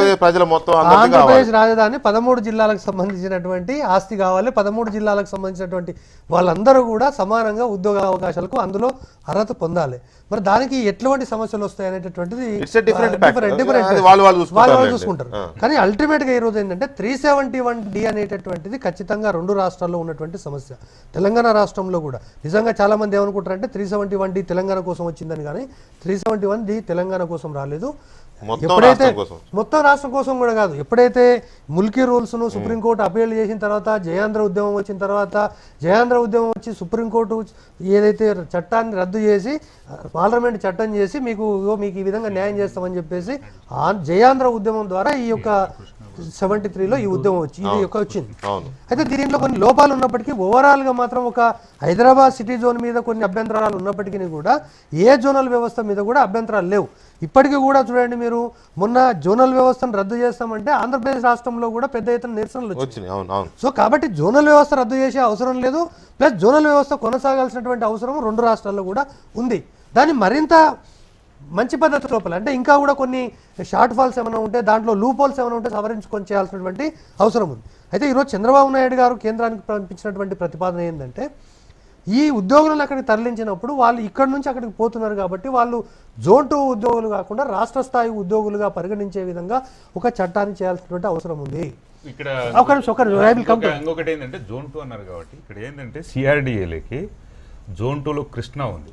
ఆంధ్రప్రదేశ్ రాజధాని 13 జిల్లాలకు సంబంధించినటువంటి ఆస్తి కావాలి. 13 జిల్లాలకు సంబంధించినటువంటి వాళ్ళందరూ కూడా సమానంగా ఉద్యోగ అవకాశాలకు అందులో అర్హత పొందాలి. మరి దానికి ఎటువంటి సమస్యలు వస్తాయి అనేటటువంటిది వాళ్ళు చూసుకుంటారు. కానీ అల్టిమేట్ గా ఈ రోజు ఏంటంటే 371D అనేటటువంటిది ఖచ్చితంగా రెండు రాష్ట్రాల్లో ఉన్నటువంటి సమస్య. తెలంగాణ రాష్ట్రంలో కూడా నిజంగా చాలా మంది ఏమనుకుంటారంటే 371D తెలంగాణ కోసం వచ్చిందని, కానీ 371D తెలంగాణ కోసం రాలేదు. ఎప్పుడైతే మొత్తం రాష్ట్రం కోసం కూడా కాదు, ఎప్పుడైతే ముల్కీ రూల్స్ ను సుప్రీంకోర్టు అపీల్ చేసిన తర్వాత జయాంధ్ర ఉద్యమం వచ్చిన తర్వాత జయాంధ్ర ఉద్యమం వచ్చి సుప్రీంకోర్టు ఏదైతే చట్టాన్ని రద్దు చేసి పార్లమెంట్ చట్టం చేసి మీకు ఈ విధంగా న్యాయం చేస్తామని చెప్పేసి జయాంధ్ర ఉద్యమం ద్వారా ఈ యొక్క 73లో ఈ ఉద్యమం వచ్చింది. అయితే దీనిలో కొన్ని లోపాలు ఉన్నప్పటికీ ఓవరాల్ గా మాత్రం ఒక హైదరాబాద్ సిటీ జోన్ మీద కొన్ని అభ్యంతరాలు ఉన్నప్పటికీ కూడా ఏ జోనల్ వ్యవస్థ మీద కూడా అభ్యంతరాలు లేవు. ఇప్పటికీ కూడా చూడండి, మీరు మొన్న జోనల్ వ్యవస్థను రద్దు చేస్తామంటే ఆంధ్రప్రదేశ్ రాష్ట్రంలో కూడా పెద్ద ఎత్తున నిరసనలు వచ్చినాయి. సో కాబట్టి జోనల్ వ్యవస్థ రద్దు చేసే అవసరం లేదు, ప్లస్ జోనల్ వ్యవస్థ కొనసాగాల్సినటువంటి అవసరం రెండు రాష్ట్రాల్లో కూడా ఉంది. దాన్ని మరింత మంచి పద్ధతి లోపల అంటే ఇంకా కూడా కొన్ని షార్ట్ ఫాల్స్ ఏమైనా ఉంటే దాంట్లో లూప్ హోల్స్ ఏమైనా ఉంటే సవరించుకొని చేయాల్సినటువంటి అవసరం ఉంది. అయితే ఈరోజు చంద్రబాబు నాయుడు గారు కేంద్రానికి పంపించినటువంటి ప్రతిపాదన ఏంటంటే ఈ ఉద్యోగులను అక్కడికి తరలించినప్పుడు వాళ్ళు ఇక్కడ నుంచి అక్కడికి పోతున్నారు కాబట్టి వాళ్ళు జోన్ 2 ఉద్యోగులు కాకుండా రాష్ట్ర స్థాయి ఉద్యోగులుగా పరిగణించే విధంగా ఒక చట్టాన్ని చేయాల్సినటువంటి అవసరం ఉంది. ఇక్కడ ఇంకొకటి ఏంటంటే జోన్ 2 అన్నారు కాబట్టి ఇక్కడ ఏంటంటే సిఆర్డిఏలకి జోన్ 2లో కృష్ణా ఉంది,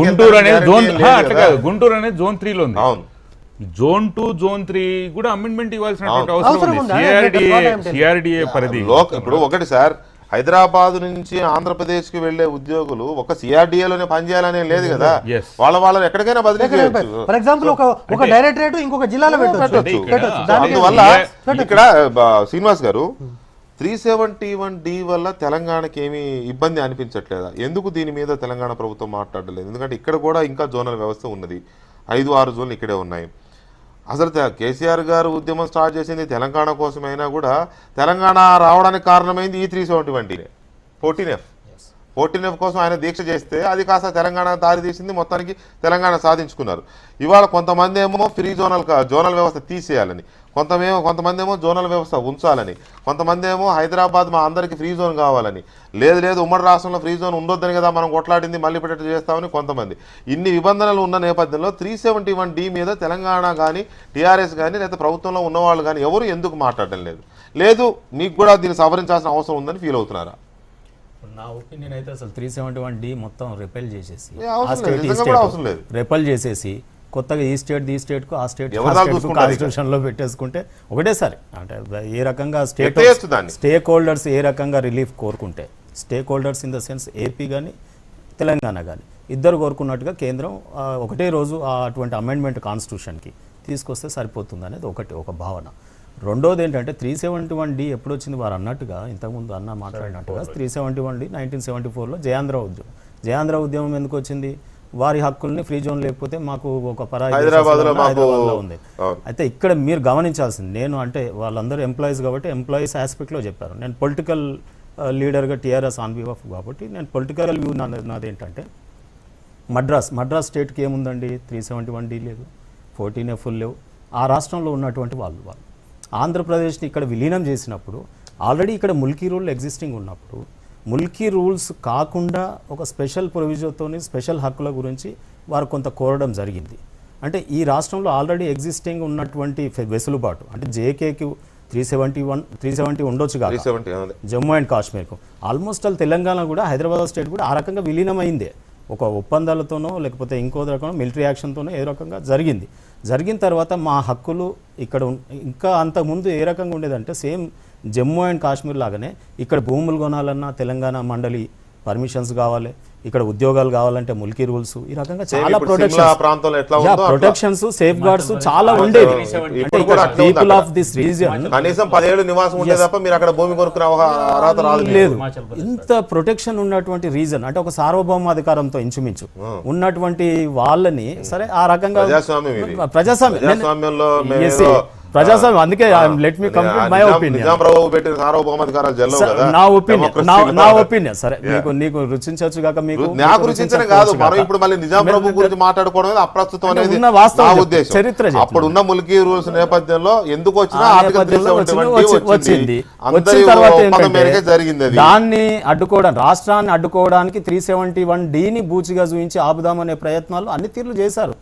గుంటూరు అనేది గుంటూరు అనేది జోన్ 3లో ఉంది. జోన్ 2 జోన్ 3 కూడా అమెండ్మెంట్ ఇవ్వాల్సినటువంటి అవసరం ఉంది. సిఆర్డిఏ పరిధి ఇప్పుడు ఒకటి సార్, హైదరాబాద్ నుంచి ఆంధ్రప్రదేశ్ కి వెళ్లే ఉద్యోగులు ఒక సిఆర్డిఏలోనే పనిచేయాలనే లేదు కదా, వాళ్ళని ఎక్కడికైనా బదిలీ చేయొచ్చు. ఫర్ ఎగ్జాంపుల్ ఒక డైరెక్టరేట్ ఇంకొక జిల్లాలో పెట్టొచ్చు. అందువల్ల ఇక్కడ శ్రీనివాస్ గారు 371D వల్ల తెలంగాణకి ఏమీ ఇబ్బంది అనిపించట్లేదా? ఎందుకు దీని మీద తెలంగాణ ప్రభుత్వం మాట్లాడలేదు? ఎందుకంటే ఇక్కడ కూడా ఇంకా జోనల్ వ్యవస్థ ఉన్నది, 5-6 జోన్లు ఇక్కడే ఉన్నాయి. అసలు కేసీఆర్ గారు ఉద్యమం స్టార్ట్ చేసింది తెలంగాణ కోసమైనా కూడా తెలంగాణ రావడానికి కారణమైంది ఈ 371D 14F కోసం ఆయన దీక్ష చేస్తే అది కాస్త తెలంగాణ దారి తీసింది, మొత్తానికి తెలంగాణ సాధించుకున్నారు. ఇవాళ కొంతమంది ఏమో ఫ్రీ జోనల్ వ్యవస్థ తీసేయాలని, కొంతమంది ఏమో జోనల్ వ్యవస్థ ఉంచాలని, కొంతమంది ఏమో హైదరాబాద్ మా అందరికీ ఫ్రీ జోన్ కావాలని, లేదు ఉమ్మడి రాష్ట్రంలో ఫ్రీ జోన్ ఉండొద్దని కదా మనం కొట్లాడింది, మళ్ళీ పెట్టట్టు చేస్తామని కొంతమంది. ఇన్ని నిబంధనలు ఉన్న నేపథ్యంలో 371D మీద తెలంగాణ కానీ టీఆర్ఎస్ కానీ లేదా ప్రభుత్వంలో ఉన్నవాళ్ళు కానీ ఎవరు ఎందుకు మాట్లాడడం లేదు మీకు కూడా దీన్ని సవరించాల్సిన అవసరం ఉందని ఫీల్ అవుతున్నారా? నా ఒపీనియన్ అయితే అసలు 371D మొత్తం రిపెల్ చేసేసి కొత్తగా ఈ స్టేట్కు ఆ స్టేట్ కాన్స్టిట్యూషన్లో పెట్టేసుకుంటే ఒకటేసారి అంటే ఏ రకంగా స్టేక్ హోల్డర్స్ ఏ రకంగా రిలీఫ్ కోరుకుంటే, stake holders in the sense AP కానీ తెలంగాణ కానీ ఇద్దరు కోరుకున్నట్టుగా కేంద్రం ఒకటే రోజు అటువంటి అమెండ్మెంట్ కాన్స్టిట్యూషన్కి తీసుకొస్తే సరిపోతుంది అనేది ఒక భావన. రెండోది ఏంటంటే 371D ఎప్పుడు వచ్చింది వారు అన్నట్టుగా ఇంతకుముందు మాట్లాడినట్టుగా 371D 1974లో జయాంధ్ర ఉద్యమం ఎందుకు వచ్చింది? వారి హక్కుల్ని ఫ్రీ జోన్ లేకపోతే మాకు ఒక పరాయి హైదరాబాద్లో ఉంది. అయితే ఇక్కడ మీరు గమనించాల్సింది, నేను అంటే వాళ్ళందరూ ఎంప్లాయీస్ కాబట్టి ఎంప్లాయీస్ ఆస్పెక్ట్లో చెప్పారు. నేను పొలిటికల్ లీడర్గా టీఆర్ఎస్ ఆన్ బిహాఫ్ కాబట్టి నేను పొలిటికల్ వ్యూ నాదేంటంటే మద్రాస్ స్టేట్కి ఏముందండి? 371D లేదు, 14F లేవు. ఆ రాష్ట్రంలో ఉన్నటువంటి వాళ్ళు ఆంధ్రప్రదేశ్ని ఇక్కడ విలీనం చేసినప్పుడు ఆల్రెడీ ఇక్కడ ముల్కీ రూల్ ఎగ్జిస్టింగ్ ఉన్నప్పుడు ముల్కీ రూల్స్ కాకుండా ఒక స్పెషల్ ప్రొవిజన్తో స్పెషల్ హక్కుల గురించి వారు కొంత కోరడం జరిగింది. అంటే ఈ రాష్ట్రంలో ఆల్రెడీ ఎగ్జిస్టింగ్ ఉన్నటువంటి వెసులుబాటు అంటే జేకేకి 370 ఉండొచ్చు కాదు, జమ్మూ అండ్ కాశ్మీర్కు ఆల్మోస్ట్ తెలంగాణ కూడా హైదరాబాద్ స్టేట్ కూడా ఆ రకంగా విలీనమైందే. ఒక ఒప్పందాలతోనో లేకపోతే ఇంకో రకంగా మిలిటరీ యాక్షన్తోనో ఏ రకంగా జరిగిన తర్వాత మా హక్కులు ఇక్కడ ఇంకా అంతకుముందు ఏ రకంగా ఉండేదంటే సేమ్ జమ్మూ అండ్ కాశ్మీర్ లాగానే ఇక్కడ భూములు కొనాలన్నా తెలంగాణ మండలి పర్మిషన్స్ కావాలి, ఇక్కడ ఉద్యోగాలు కావాలంటే ముల్కీ రూల్స్, ఈ రకంగా చాలా ప్రొటెక్షన్స్ సేఫ్ గార్డ్స్ చాలా ఉండేవి. పీపుల్ ఆఫ్ దిస్ రీజియన్ లేదు, ఇంత ప్రొటెక్షన్ ఉన్నటువంటి రీజన్ అంటే ఒక సార్వభౌమాధికారంతో ఇంచుమించు ఉన్నటువంటి వాళ్ళని సరే ఆ రకంగా ప్రజాస్వామ్యం అందుకే let me complete my opinion. నా ఒపీనియన్ సరే నీకు రుచించవచ్చు కాక మీకు నాకు రుచించడం కాదు, మనం ఇప్పుడు మళ్ళీ నిజాం ప్రభు గురించి మాట్లాడుకోవడం అప్రస్తుతం అనేది నా ఉద్దేశం. చరిత్ర అప్పుడున్న ముల్కీ రూల్స్ నేపథ్యంలో ఎందుకు వచ్చినా వచ్చింది జరిగింది. దాన్ని అడ్డుకోవడానికి రాష్ట్రాన్ని అడ్డుకోవడానికి 371Dని బూచిగా చూపించి ఆపుదామనే ప్రయత్నాలు అన్ని తీర్లు చేశారు.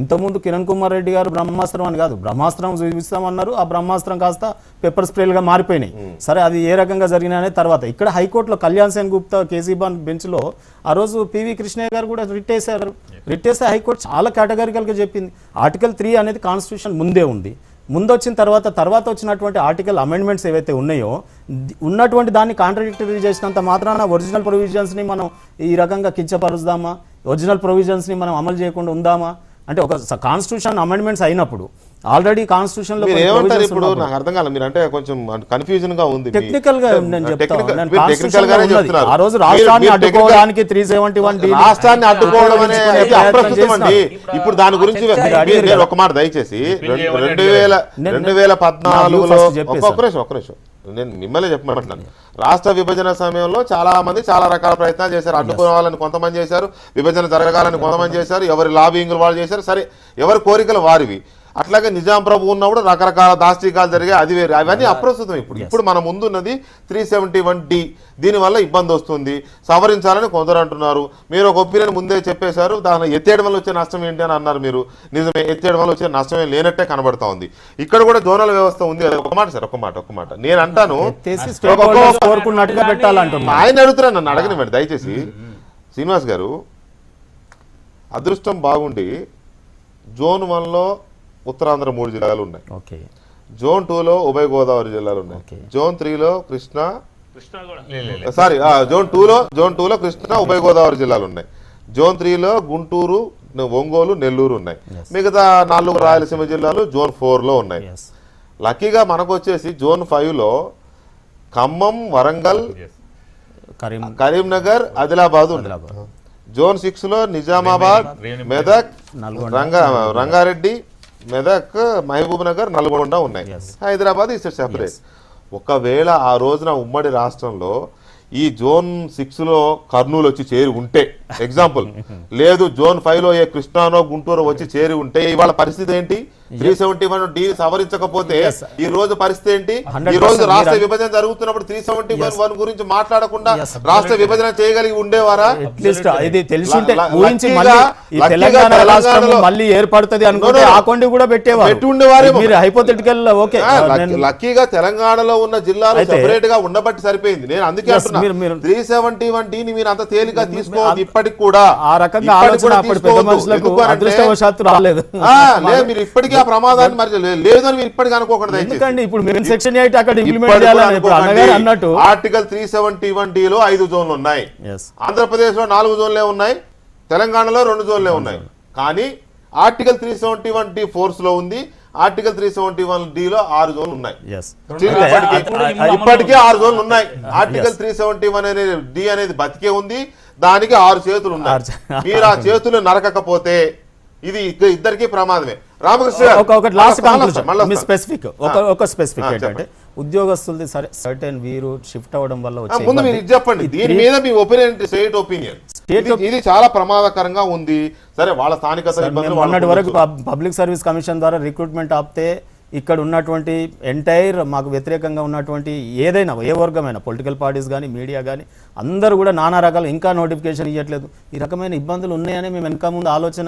ఇంతకుముందు కిరణ్ కుమార్ రెడ్డి గారు బ్రహ్మాస్త్రం అని కాదు, బ్రహ్మాస్త్రం చూపిస్తామన్నారు, ఆ బ్రహ్మాస్త్రం కాస్త పెప్పర్ స్ప్రేలుగా మారిపోయినాయి. సరే అది ఏ రకంగా జరిగినాయనే తర్వాత ఇక్కడ హైకోర్టులో కళ్యాణ్ సేన్ గుప్తా కేసీబాన్ బెంచ్లో ఆ రోజు పివి కృష్ణయ్య గారు కూడా రిట్ వేస్తే హైకోర్టు చాలా కేటగారికల్గా చెప్పింది. ఆర్టికల్ 3 అనేది కాన్స్టిట్యూషన్ ముందే ఉంది, ముందొచ్చిన తర్వాత వచ్చినటువంటి ఆర్టికల్ అమెండ్మెంట్స్ ఏవైతే ఉన్నాయో ఉన్నటువంటి దాన్ని కాంట్రడిక్టరీ చేసినంత మాత్రాన ఒరిజినల్ ప్రొవిజన్స్ని మనం ఈ రకంగా కించపరుద్దామా, ఒరిజినల్ ప్రొవిజన్స్ని మనం అమలు చేయకుండా ఉందామా? అంటే ఒక కాన్స్టిట్యూషన్ అమెండ్మెంట్స్ అయినప్పుడు ఆల్రెడీ కాన్స్టిట్యూషన్ లో ఇప్పుడు నాకు అర్థం కాలేదు, మీరు అంటే కొంచెం కన్ఫ్యూజన్ గా ఉంది. టెక్నికల్ గా నేను చెప్తాను, ఆ రోజు రాష్ట్రాన్ని అడ్డుకోవడానికి 371D రాష్ట్రాన్ని అడ్డుకోవడం అనేది అప్రస్తుతం అండి. ఇప్పుడు దాని గురించి ఒక మాట దయచేసి 2014లో ఒక్క నిమిషం నేను మిమ్మల్ని చెప్పమంటున్నాను. రాష్ట్ర విభజన సమయంలో చాలా మంది చాలా రకాల ప్రయత్నాలు చేశారు, అడ్డుకోవాలని కొంతమంది చేశారు, విభజన జరగాలని కొంతమంది చేశారు, ఎవరి లాబింగ్లు వాళ్ళు చేశారు, సరే ఎవరి కోరికలు వారివి. అట్లాగే నిజాం ప్రభు ఉన్నప్పుడు రకరకాల దాష్టికాలు జరిగాయి, అది వేరు, అవన్నీ అప్రస్తుతం. ఇప్పుడు మన ముందున్నది 371D. దీనివల్ల ఇబ్బంది వస్తుంది, సవరించాలని కొందరు అంటున్నారు. మీరు ఒక ఒపీనియన్ ముందే చెప్పేశారు, దాని ఎత్తేయడం వల్ల వచ్చే నష్టం ఏంటి అని అన్నారు మీరు. నిజమే, ఎత్తేయడం వల్ల వచ్చే నష్టమే లేనట్టే కనబడతా ఉంది. ఇక్కడ కూడా జోనల్ వ్యవస్థ ఉంది. ఒక మాట సార్, ఒక మాట నేను అంటాను, ఆయన అడుగుతున్నా, నన్ను అడగనివ్వండి దయచేసి. శ్రీనివాస్ గారు, అదృష్టం బాగుండి జోన్ 1లో ఉత్తరాంధ్ర 3 జిల్లాలు ఉన్నాయి, జోన్ 2లో ఉభయ గోదావరి జిల్లాలు ఉన్నాయి, జోన్ 3లో జోన్ 2లో కృష్ణా ఉభయ గోదావరి జిల్లాలు ఉన్నాయి, జోన్ 3లో గుంటూరు, ఒంగోలు, నెల్లూరు ఉన్నాయి, మిగతా 4 రాయలసీమ జిల్లాలు జోన్ 4లో ఉన్నాయి. లక్కీగా మనకు వచ్చేసి జోన్ 5లో ఖమ్మం, వరంగల్, కరీంనగర్, ఆదిలాబాద్ ఉన్నాయి. జోన్ 6 లో నిజామాబాద్, మెదక్, రంగారెడ్డి, మెదక్, మహబూబ్ నగర్, నల్గొండ ఉన్నాయి. Hyderabad is separate. ఒకవేళ ఆ రోజున ఉమ్మడి రాష్ట్రంలో ఈ జోన్ 6 లో కర్నూలు వచ్చి చేరి ఉంటే, ఎగ్జాంపుల్, లేదు జోన్ 5 లో ఏ కృష్ణానో గుంటూరు వచ్చి చేరి ఉంటే ఇవాళ పరిస్థితి ఏంటి? 371D సవరించకపోతే ఈ రోజు పరిస్థితి ఏంటి? ఈ రోజు రాష్ట్ర విభజన జరుగుతున్నప్పుడు 371 గురించి మాట్లాడకుండా రాష్ట్ర విభజన చేయగలిగి ఉండేవారా? లక్కీగా తెలంగాణలో ఉన్న జిల్లాలు సెపరేట్ గా ఉండబట్టి సరిపోయింది. నేను అందుకే అంటున్నా 371D మీరు అంత తేలిగా తీసుకోవద్దు. ఇప్పటికి కూడా ఆ రకంగా మీరు ఇప్పటికీ ఆ ప్రమాదాన్ని మరి లేదని మీరు ఇప్పటికీ అనుకోకూడదు. ఆర్టికల్ 371D లో 5 జోన్లు ఉన్నాయి. ఆంధ్రప్రదేశ్ లో 4 జోన్లే ఉన్నాయి, తెలంగాణలో 2 జోన్లే ఉన్నాయి. కానీ ఆర్టికల్ 371D ఫోర్స్ లో ఉంది, ఆర్టికల్ 371D లో 6 జోన్లు ఉన్నాయి. ఇప్పటికే 6 జోన్లు ఉన్నాయి. ఆర్టికల్ 371D అనేది బతికే ఉంది, దానికి 6 చేతులు ఉన్నాయి. మీరు ఆ చేతులు నరకకపోతే ఇది ఇద్దరికి ప్రమాదమే. రామకృష్ణ స్పెసిఫిక్ ఏంటంటే ఉద్యోగస్తులది సరే సర్టెన్ వీరు షిఫ్ట్ అవ్వడం వల్ల ముందు మీరు ఇది చెప్పండి, దీని మీద మీ ఒపీనియన్, స్టేట్ ఒపీనియన్. ఇది చాలా ప్రమాదకరంగా ఉంది. సరే వాళ్ళ స్థానికత మొన్నటి వరకు పబ్లిక్ సర్వీస్ కమిషన్ ద్వారా రిక్రూట్మెంట్ ఆపితే ఇక్కడ ఉన్నటువంటి ఎంటైర్ మాకు వ్యతిరేకంగా ఉన్నటువంటి ఏదైనా ఏ వర్గమైనా పొలిటికల్ పార్టీస్ కానీ మీడియా కానీ అందరూ కూడా నానా రకాలు ఇంకా నోటిఫికేషన్ ఇవ్వట్లేదు. ఈ రకమైన ఇబ్బందులు ఉన్నాయని మేము వెనక ముందు ఆలోచన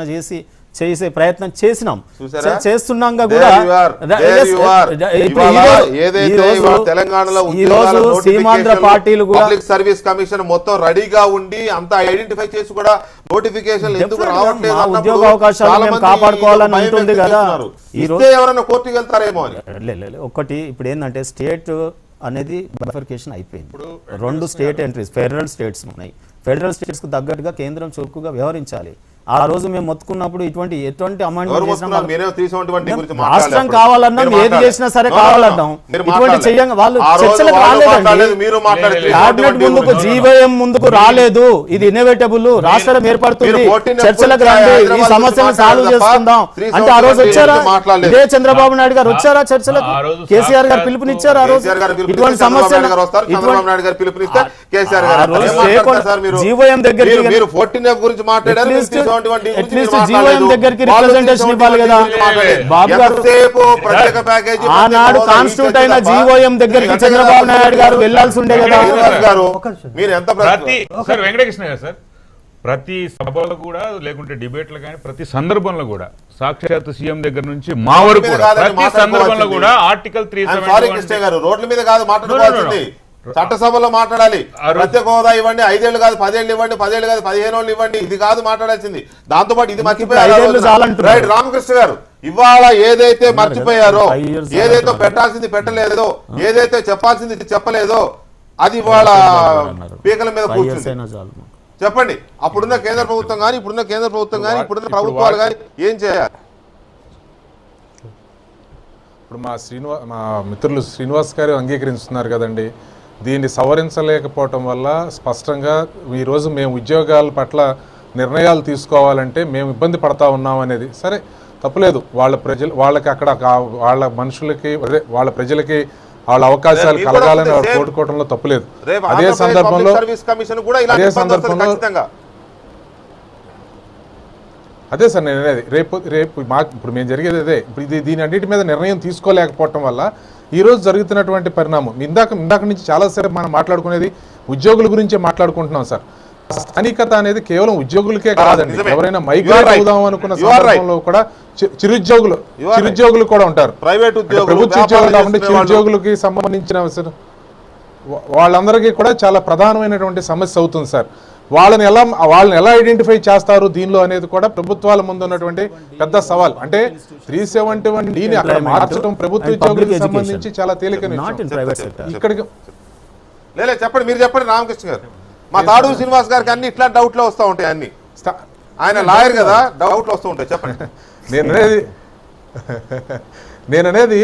చేసే ప్రయత్నం చేసినాం, చేస్తున్నాం కూడా. ఈరోజు సీమాంధ్ర పార్టీలు కూడా పబ్లిక్ సర్వీస్ కమిషన్ మొత్తం రెడీగా ఉండి అంతా ఐడెంటిఫై చేసి కూడా నోటిఫికేషన్ ఎందుకు రావట్లేదు, ఉద్యోగ అవకాశాలు కాపాడుకోవాలని ఉంటుంది కదా. ఎవరైనా కోర్టుకి వెళ్తారేమో అని. ఒకటి ఇప్పుడు ఏంటంటే స్టేట్ అనేది బైఫర్కేషన్ అయిపోయింది. 2 స్టేట్ ఎంట్రీస్, ఫెడరల్ స్టేట్స్ ఉన్నాయి. ఫెడరల్ స్టేట్స్ కు తగ్గట్టుగా కేంద్రం చురుకుగా వ్యవహరించాలి. ఆ రోజు మేము మొత్తుకున్నప్పుడు ఎటువంటి రాష్ట్రం కావాలన్నాం, ఏది చేసినా సరే కావాలన్నాం. ఇటువంటి చెయ్యంగా వాళ్ళు చర్చలకు రాలేదండి. క్యాబినెట్ ముందుకు, జీవోఎం ముందుకు రాలేదు. ఇది ఇన్నోవేటబుల్, రాష్ట్రం ఏర్పడుతుంది, చర్చలకు రండి, ఈ సమస్యను సాల్వ్ చేసుకుందాం అంటే ఆ రోజు వచ్చారా? ఇదే చంద్రబాబు నాయుడు గారు వచ్చారా చర్చలకు? కేసీఆర్ గారు పిలుపునిచ్చారు. ఆ రోజు ఇటువంటి సమస్యలు జీవోఎం దగ్గరికి రిప్రజెంటేషన్ ఇవ్వాలి కదా. బాబు గారు ఆనాడు కాన్స్టిట్యూట్ అయిన జీవోఎం దగ్గరికి చంద్రబాబు నాయుడు గారు వెళ్లాల్సి ఉండే కదా. వెంకటకృష్ణ గారు సార్, ప్రతి సభలో కూడా లేకుంటే డిబేట్లు కానీ ప్రతి సందర్భంలో కూడా సాక్షాత్ సీఎం దగ్గర నుంచి మా వరకు ప్రతి సందర్భంలో కూడా ఆర్టికల్ 371 రోడ్ల మీద కాదు మాట్లాడుకోవాల్సింది, చట్టసభలో మాట్లాడాలి. ప్రత్యేక హోదా ఇవ్వండి, 5 ఏళ్ళు కాదు 10 ఏళ్ళు ఇవ్వండి, 10 ఏళ్ళు కాదు 15 ఏళ్ళు ఇవ్వండి, ఇది కాదు మాట్లాడాల్సింది. దాంతోపాటు ఇది మర్చిపోయారు రామకృష్ణ గారు. ఇవాళ ఏదైతే మర్చిపోయారో, ఏదైతే పెట్టాల్సింది పెట్టలేదో, ఏదైతే చెప్పాల్సింది చెప్పలేదో అది ఇవాళ పీకల మీద కూర్చుంది. చెప్పండి, అప్పుడున్న కేంద్ర ప్రభుత్వం కానీ ఇప్పుడున్న కేంద్ర ప్రభుత్వం కానీ ఇప్పుడున్న ప్రభుత్వాలు కానీ ఏం చేయాలి? ఇప్పుడు మా మిత్రులు శ్రీనివాస్ గారు అంగీకరిస్తున్నారు కదండి. దీన్ని సవరించలేకపోవటం వల్ల స్పష్టంగా ఈరోజు మేము ఉద్యోగాల పట్ల నిర్ణయాలు తీసుకోవాలంటే మేము ఇబ్బంది పడతా ఉన్నాం అనేది సరే తప్పులేదు. వాళ్ళకి అక్కడ వాళ్ళ మనుషులకి వాళ్ళ ప్రజలకి వాళ్ళ అవకాశాలు కలగాలని కోరుకోవడంలో తప్పులేదు. అదే సందర్భంలో అదే సార్ నేను అనేది రేపు ఇప్పుడు మేము జరిగేది అదే. ఇప్పుడు దీని అన్నిటి మీద నిర్ణయం తీసుకోలేకపోవటం వల్ల ఈరోజు జరుగుతున్నటువంటి పరిణామం. ఇందాక నుంచి చాలాసేపు మనం మాట్లాడుకునేది ఉద్యోగుల గురించే మాట్లాడుకుంటున్నాం సార్. స్థానికత అనేది కేవలం ఉద్యోగులకే కాదండి. ఎవరైనా మైగ్రేట్ అవుదాం అనుకున్న సందర్భంలో కూడా చిరుద్యోగులు కూడా ఉంటారు. ప్రభుత్వ ఉద్యోగులు కాకుండా చిరుద్యోగులకి సంబంధించిన వాళ్ళందరికీ కూడా చాలా ప్రధానమైనటువంటి సమస్య అవుతుంది సార్. వాళ్ళని ఎలా ఐడెంటిఫై చేస్తారు దీనిలో అనేది కూడా ప్రభుత్వాల ముందు ఉన్నటువంటి పెద్ద సవాల్. అంటే 371D అక్కడ మార్చడం ప్రభుత్వ ఉద్యోగులకు సంబంధించి చాలా తేలికైన ఇక్కడికి చెప్పండి, మీరు చెప్పండి రామకృష్ణ గారు. మా తాడు శ్రీనివాస్ గారికి అన్ని ఇట్లా డౌట్లో వస్తూ ఉంటాయి. అన్ని ఆయన లాయర్ కదా, డౌట్లు వస్తూ ఉంటాయి. చెప్పండి. నేననేది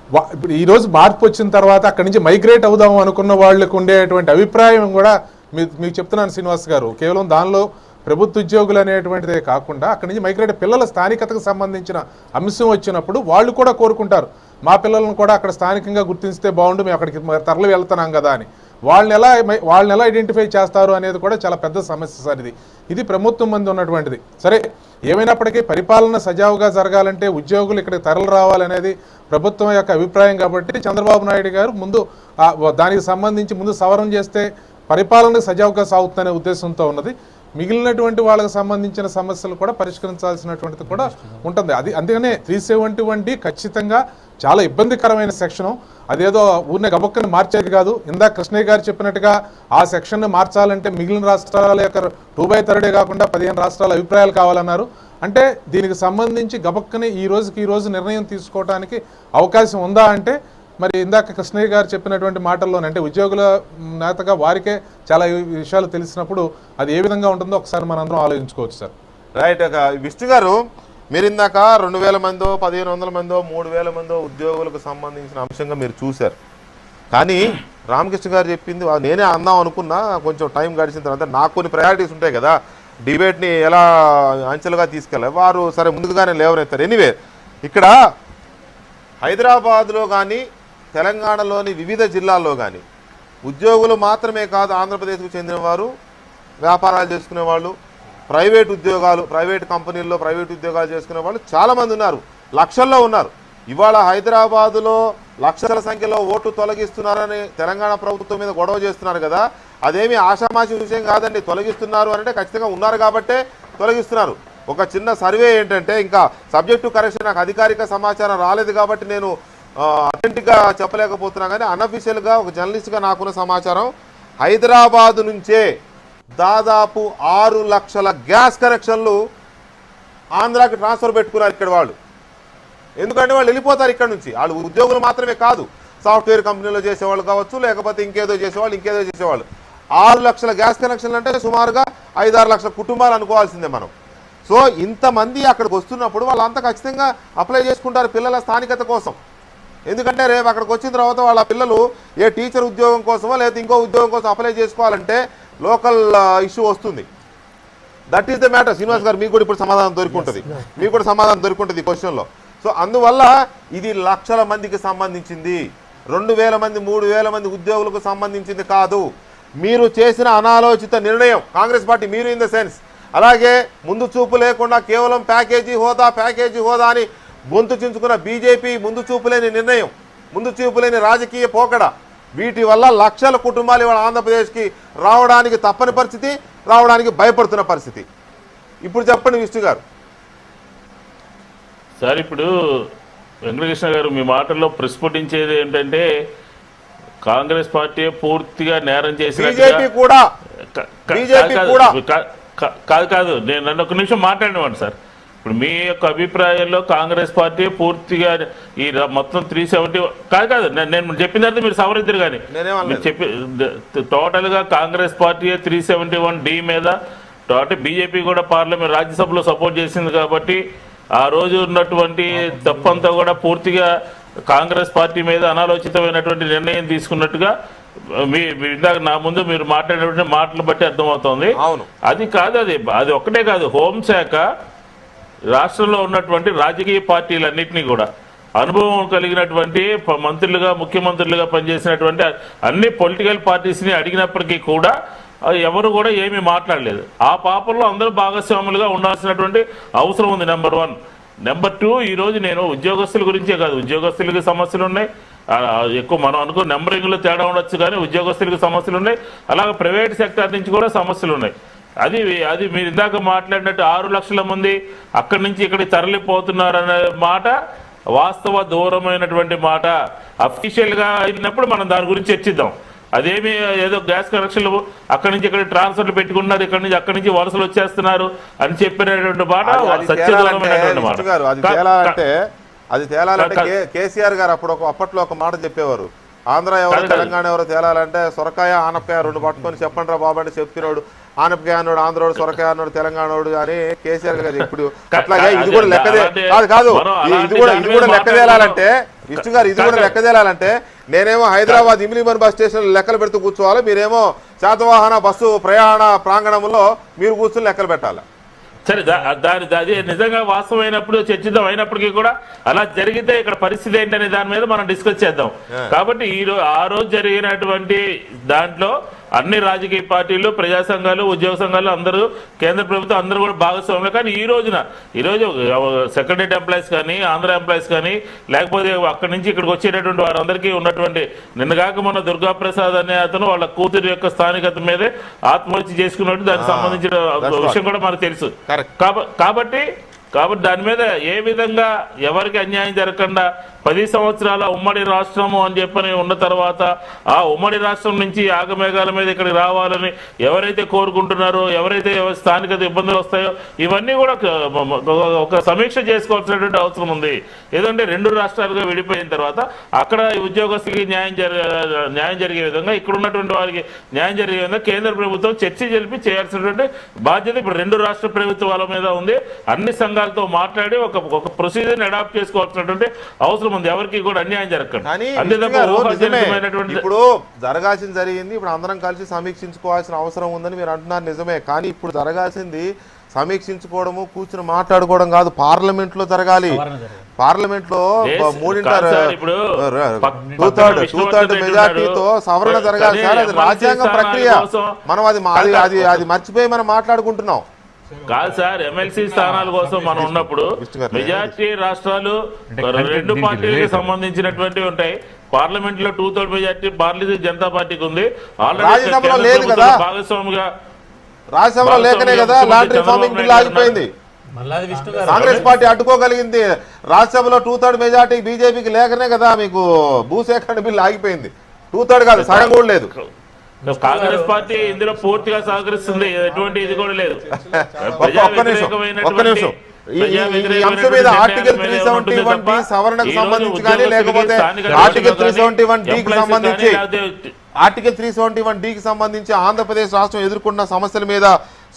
ఇప్పుడు ఈరోజు మార్పు వచ్చిన తర్వాత అక్కడి నుంచి మైగ్రేట్ అవుదాం అనుకున్న వాళ్ళకు ఉండేటువంటి అభిప్రాయం కూడా మీకు చెప్తున్నాను శ్రీనివాస్ గారు. కేవలం దానిలో ప్రభుత్వ ఉద్యోగులు అనేటువంటిదే కాకుండా అక్కడి నుంచి మైగ్రేట్ పిల్లల స్థానికతకు సంబంధించిన అంశం వచ్చినప్పుడు వాళ్ళు కూడా కోరుకుంటారు, మా పిల్లలను కూడా అక్కడ స్థానికంగా గుర్తిస్తే బాగుండు, మేము అక్కడికి తరలి వెళ్తున్నాం కదా అని. వాళ్ళని ఎలా ఐడెంటిఫై చేస్తారు అనేది కూడా చాలా పెద్ద సమస్య సార్. ఇది ప్రభుత్వం మంది ఉన్నటువంటిది. సరే, ఏమైనప్పటికీ పరిపాలన సజావుగా జరగాలంటే ఉద్యోగులు ఇక్కడికి తరలి రావాలనేది ప్రభుత్వం యొక్క అభిప్రాయం కాబట్టి చంద్రబాబు నాయుడు గారు ముందు దానికి సంబంధించి ముందు సవరణ చేస్తే పరిపాలన సజావుగా సాగుతుందనే ఉద్దేశంతో ఉన్నది. మిగిలినటువంటి వాళ్ళకి సంబంధించిన సమస్యలు కూడా పరిష్కరించాల్సినటువంటిది కూడా ఉంటుంది. అందుకనే 371D ఖచ్చితంగా చాలా ఇబ్బందికరమైన సెక్షను. అదేదో ఊరినే గబక్కని మార్చేది కాదు. ఇందాక కృష్ణయ్య గారు చెప్పినట్టుగా ఆ సెక్షన్ని మార్చాలంటే మిగిలిన రాష్ట్రాల యొక్క 2/3 కాకుండా 15 రాష్ట్రాల అభిప్రాయాలు కావాలన్నారు. అంటే దీనికి సంబంధించి గబక్కని ఈ రోజు నిర్ణయం తీసుకోవడానికి అవకాశం ఉందా అంటే మరి ఇందాక కృష్ణయ్య గారు చెప్పినటువంటి మాటల్లోనే అంటే ఉద్యోగుల నేతగా వారికే చాలా విషయాలు తెలిసినప్పుడు అది ఏ విధంగా ఉంటుందో ఒకసారి మనందరం ఆలోచించుకోవచ్చు సార్. రైట్. విష్ణు గారు, మీరు ఇందాక 2000 మందో 1500 మందో 3000 మందో ఉద్యోగులకు సంబంధించిన అంశంగా మీరు చూశారు. కానీ రామకృష్ణ గారు చెప్పింది నేనే అందాం అనుకున్నా, కొంచెం టైం గడిచిన తర్వాత నాకు కొన్ని ప్రయారిటీస్ ఉంటాయి కదా, డిబేట్ని ఎలా అంచెలుగా తీసుకెళ్ళాలి, వారు సరే ముందుగానే లేవనెత్తారు. ఎనీవే, ఇక్కడ హైదరాబాద్లో కానీ తెలంగాణలోని వివిధ జిల్లాల్లో కానీ ఉద్యోగులు మాత్రమే కాదు, ఆంధ్రప్రదేశ్కు చెందిన వారు, వ్యాపారాలు చేసుకునే వాళ్ళు, ప్రైవేట్ ఉద్యోగాలు, ప్రైవేట్ కంపెనీల్లో ప్రైవేట్ ఉద్యోగాలు చేసుకునే వాళ్ళు చాలామంది ఉన్నారు, లక్షల్లో ఉన్నారు. ఇవాళ హైదరాబాదులో లక్షల సంఖ్యలో ఓట్లు తొలగిస్తున్నారని తెలంగాణ ప్రభుత్వం మీద గొడవ చేస్తున్నారు కదా, అదేమి ఆషామాషి విషయం కాదండి. తొలగిస్తున్నారు అంటే ఖచ్చితంగా ఉన్నారు కాబట్టే తొలగిస్తున్నారు. ఒక చిన్న సర్వే ఏంటంటే, ఇంకా సబ్జెక్టు కరెక్షన్ నాకు అధికారిక సమాచారం రాలేదు కాబట్టి నేను అథెంటిక్గా చెప్పలేకపోతున్నా, కానీ అన్అఫీషియల్గా ఒక జర్నలిస్ట్గా నాకున్న సమాచారం హైదరాబాదు నుంచే దాదాపు 6 లక్షల గ్యాస్ కనెక్షన్లు ఆంధ్రాకి ట్రాన్స్ఫర్ పెట్టుకున్నారు ఇక్కడ వాళ్ళు. ఎందుకంటే వాళ్ళు వెళ్ళిపోతారు ఇక్కడ నుంచి. వాళ్ళు ఉద్యోగులు మాత్రమే కాదు, సాఫ్ట్వేర్ కంపెనీలో చేసేవాళ్ళు కావచ్చు, లేకపోతే ఇంకేదో చేసేవాళ్ళు 6 లక్షల గ్యాస్ కనెక్షన్లు అంటే సుమారుగా 5-6 లక్షల కుటుంబాలు అనుకోవాల్సిందే మనం. సో ఇంతమంది అక్కడికి వస్తున్నప్పుడు వాళ్ళంతా ఖచ్చితంగా అప్లై చేసుకుంటారు పిల్లల స్థానికత కోసం. ఎందుకంటే రేపు అక్కడికి వచ్చిన తర్వాత వాళ్ళ పిల్లలు ఏ టీచర్ ఉద్యోగం కోసమో లేదా ఇంకో ఉద్యోగం కోసం అప్లై చేసుకోవాలంటే లోకల్ ఇష్యూ వస్తుంది. That is the matter. Srinivas గారు, మీకు కూడా ఇప్పుడు సమాధానం దొరుకుంటుంది, ఈ క్వశ్చన్లో. సో అందువల్ల ఇది లక్షల మందికి సంబంధించింది, 2000 మంది 3000 మంది ఉద్యోగులకు సంబంధించింది కాదు. మీరు చేసిన అనాలోచిత నిర్ణయం కాంగ్రెస్ పార్టీ, మీరు ఇన్ ద సెన్స్, అలాగే ముందు చూపు లేకుండా కేవలం ప్యాకేజీ హోదా అని గొంతు చించుకున్న బీజేపీ ముందు చూపులేని నిర్ణయం, ముందు చూపులేని రాజకీయ పోకడ, వీటి వల్ల లక్షల కుటుంబాలు ఇవాళ ఆంధ్రప్రదేశ్కి రావడానికి తప్పని పరిస్థితి, రావడానికి భయపడుతున్న పరిస్థితి. ఇప్పుడు చెప్పండి విష్ణు గారు. సార్, ఇప్పుడు వెంకటకృష్ణ గారు మీ మాటల్లో ప్రస్ఫుటించేది ఏంటంటే కాంగ్రెస్ పార్టీ పూర్తిగా నేరం చేసిన కాదు. నేను నన్ను ఒక నిమిషం మాట్లాడినవాడు సార్. ఇప్పుడు మీ యొక్క అభిప్రాయంలో కాంగ్రెస్ పార్టీ పూర్తిగా ఈ మొత్తం 370 కాదు నేను చెప్పిన తర్వాత మీరు సవరిద్దరు కానీ మీరు చెప్పి టోటల్గా కాంగ్రెస్ పార్టీ 371D మీద టోటల్ బీజేపీ కూడా పార్లమెంట్ రాజ్యసభలో సపోర్ట్ చేసింది కాబట్టి ఆ రోజు ఉన్నటువంటి తప్పంతా కూడా పూర్తిగా కాంగ్రెస్ పార్టీ మీద అనాలోచితమైనటువంటి నిర్ణయం తీసుకున్నట్టుగా మీ ఇందాక నా ముందు మీరు మాట్లాడినటువంటి మాటలు బట్టి అర్థమవుతోంది. అది కాదు, అది ఒక్కటే కాదు, హోంశాఖ రాష్ట్రంలో ఉన్నటువంటి రాజకీయ పార్టీలన్నింటినీ కూడా అనుభవం కలిగినటువంటి మంత్రులుగా ముఖ్యమంత్రులుగా పనిచేసినటువంటి అన్ని పొలిటికల్ పార్టీస్ని అడిగినప్పటికీ కూడా ఎవరు కూడా ఏమీ మాట్లాడలేదు. ఆ పాపంలో అందరూ భాగస్వాములుగా ఉండాల్సినటువంటి అవసరం ఉంది. నెంబర్ 1. నెంబర్ 2, ఈరోజు నేను ఉద్యోగస్తుల గురించే కాదు, ఉద్యోగస్తులకి సమస్యలు ఉన్నాయి. ఎక్కువ మనం అనుకో నెంబరింగ్లో తేడా ఉండొచ్చు కానీ ఉద్యోగస్తులకి సమస్యలు ఉన్నాయి. అలాగే ప్రైవేట్ సెక్టార్ నుంచి కూడా సమస్యలు ఉన్నాయి. అది మీరు ఇందాక మాట్లాడినట్టు 6 లక్షల మంది అక్కడి నుంచి ఇక్కడికి తరలిపోతున్నారనే మాట వాస్తవ దూరమైనటువంటి మాట. అఫీషియల్గా అయినప్పుడు మనం దాని గురించి చర్చిద్దాం. అదేమి ఏదో గ్యాస్ కనెక్షన్లు అక్కడి నుంచి ఇక్కడ ట్రాన్స్ఫర్లు పెట్టుకున్నారు, అక్కడి నుంచి వలసలు వచ్చేస్తున్నారు అని చెప్పినటువంటి మాట సత్యదూరమైనటువంటి మాట. అది తేలాలంటే కేసీఆర్ గారు అప్పట్లో ఒక మాట చెప్పేవారు, ఆంధ్ర ఎవరు తెలంగాణ ఎవరు తేలాలంటే సొరకాయ ఆనపకాయ 2 పట్టుకొని చెప్పండి రా బాబు అంటే చెప్తున్నాడు. ఆనపకాయ అన్నాడు ఆంధ్రోడు, సొరకాయ అన్నాడు తెలంగాణోడు అని కేసీఆర్ గారు ఇప్పుడు. అట్లాగే ఇది కూడా లెక్క కాదు, ఇది కూడా లెక్క తేలాలంటే విష్ణు గారు ఇది కూడా లెక్క తేలాలంటే నేనేమో హైదరాబాద్ ఇమ్లీమన్ బస్ స్టేషన్ లెక్కలు పెడుతూ కూర్చోవాలి, మీరేమో శాతవాహన బస్సు ప్రయాణ ప్రాంగణంలో మీరు కూర్చొని లెక్కలు పెట్టాలి. సరే అది నిజంగా వాస్తవమైనప్పుడు చర్చిద్దాం. అయినప్పటికీ కూడా అలా జరిగితే ఇక్కడ పరిస్థితి ఏంటనే దాని మీద మనం డిస్కస్ చేద్దాం. కాబట్టి ఆ రోజు జరిగినటువంటి దాంట్లో అన్ని రాజకీయ పార్టీలు, ప్రజా సంఘాలు, ఉద్యోగ సంఘాలు అందరూ, కేంద్ర ప్రభుత్వం అందరూ కూడా భాగస్వామ్యం. కానీ ఈరోజు సెక్రటరీ ఎంప్లాయీస్ కానీ, ఆంధ్ర ఎంప్లాయీస్ కానీ, లేకపోతే అక్కడి నుంచి ఇక్కడికి వచ్చేటటువంటి వారందరికీ ఉన్నటువంటి నిన్నగాక మొన్న దుర్గాప్రసాద్ అనే అతను వాళ్ళ కూతురు యొక్క స్థానికత మీదే ఆత్మహత్య చేసుకున్నట్టు దానికి సంబంధించిన విషయం కూడా మనకు తెలుసు. కాబట్టి దాని మీద ఏ విధంగా ఎవరికి అన్యాయం జరగకుండా 10 సంవత్సరాల ఉమ్మడి రాష్ట్రము అని చెప్పని ఉన్న తర్వాత ఆ ఉమ్మడి రాష్ట్రం నుంచి ఆగమేఘాల మీద ఇక్కడికి రావాలని ఎవరైతే కోరుకుంటున్నారో, ఎవరైతే స్థానికత ఇబ్బందులు వస్తాయో ఇవన్నీ కూడా ఒక సమీక్ష చేసుకోవాల్సినటువంటి అవసరం ఉంది. ఏదంటే 2 రాష్ట్రాలుగా విడిపోయిన తర్వాత అక్కడ ఉద్యోగస్తులకి న్యాయం జరిగే విధంగా, ఇక్కడ ఉన్నటువంటి వారికి న్యాయం జరిగే విధంగా కేంద్ర ప్రభుత్వం చర్చ జరిపి చేయాల్సినటువంటి బాధ్యత ఇప్పుడు 2 రాష్ట్ర ప్రభుత్వాల మీద ఉంది. అన్ని సంఘాలతో మాట్లాడి ఒక ప్రొసీజర్ అడాప్ట్ చేసుకోవాల్సినటువంటి అవసరం ఉంది. ఎవరికి కూడా అన్యాయం జరగకండి. ఇప్పుడు జరగాల్సింది జరిగింది, ఇప్పుడు అందరం కలిసి సమీక్షించుకోవాల్సిన అవసరం ఉందని మీరు అంటున్నారు, నిజమే. కానీ ఇప్పుడు జరగాల్సింది సమీక్షించుకోవడము, కూర్చుని మాట్లాడుకోవడం కాదు, పార్లమెంట్ లో జరగాలి. పార్లమెంట్ లో 2/3 మెజార్టీతో సవరణ జరగాలి సార్. అది రాజ్యాంగ ప్రక్రియ. మనం అది మర్చిపోయి మనం మాట్లాడుకుంటున్నాం. కాదు సార్, ఎమ్మెల్సీ స్థానాల కోసం మనం ఉన్నప్పుడు మెజార్టీ రాష్ట్రాలు 2 పార్టీలకు సంబంధించినటువంటివి ఉంటాయి. పార్లమెంట్ లో 2/3 మెజార్టీ భారతీయ జనతా పార్టీకి ఉంది. ఆల్రెడీ భాగస్వామిగా రాజ్యసభలో లేకనే కదా ల్యాండ్ రిఫార్మింగ్ బిల్ ఆగిపోయింది. కాంగ్రెస్ పార్టీ అడ్డుకోగలిగింది. రాజ్యసభలో 2/3 మెజార్టీ బీజేపీకి లేకనే కదా మీకు భూసేకరణ బిల్ ఆగిపోయింది. 2/3 కాదు, సగం కూడా లేదు. కాంగ్రెస్ పార్టీ ఇందులో పూర్తిగా సహకరిస్తుంది, ఎటువంటి ఇది కూడా లేదు. ఒక్క నిమిషం. ఈ అంశం మీద ఆర్టికల్ 371D సవరణకు సంబంధించి కానీ, లేకపోతే ఆర్టికల్ 371Dకి సంబంధించి ఆంధ్రప్రదేశ్ రాష్ట్రం ఎదుర్కొన్న సమస్యల మీద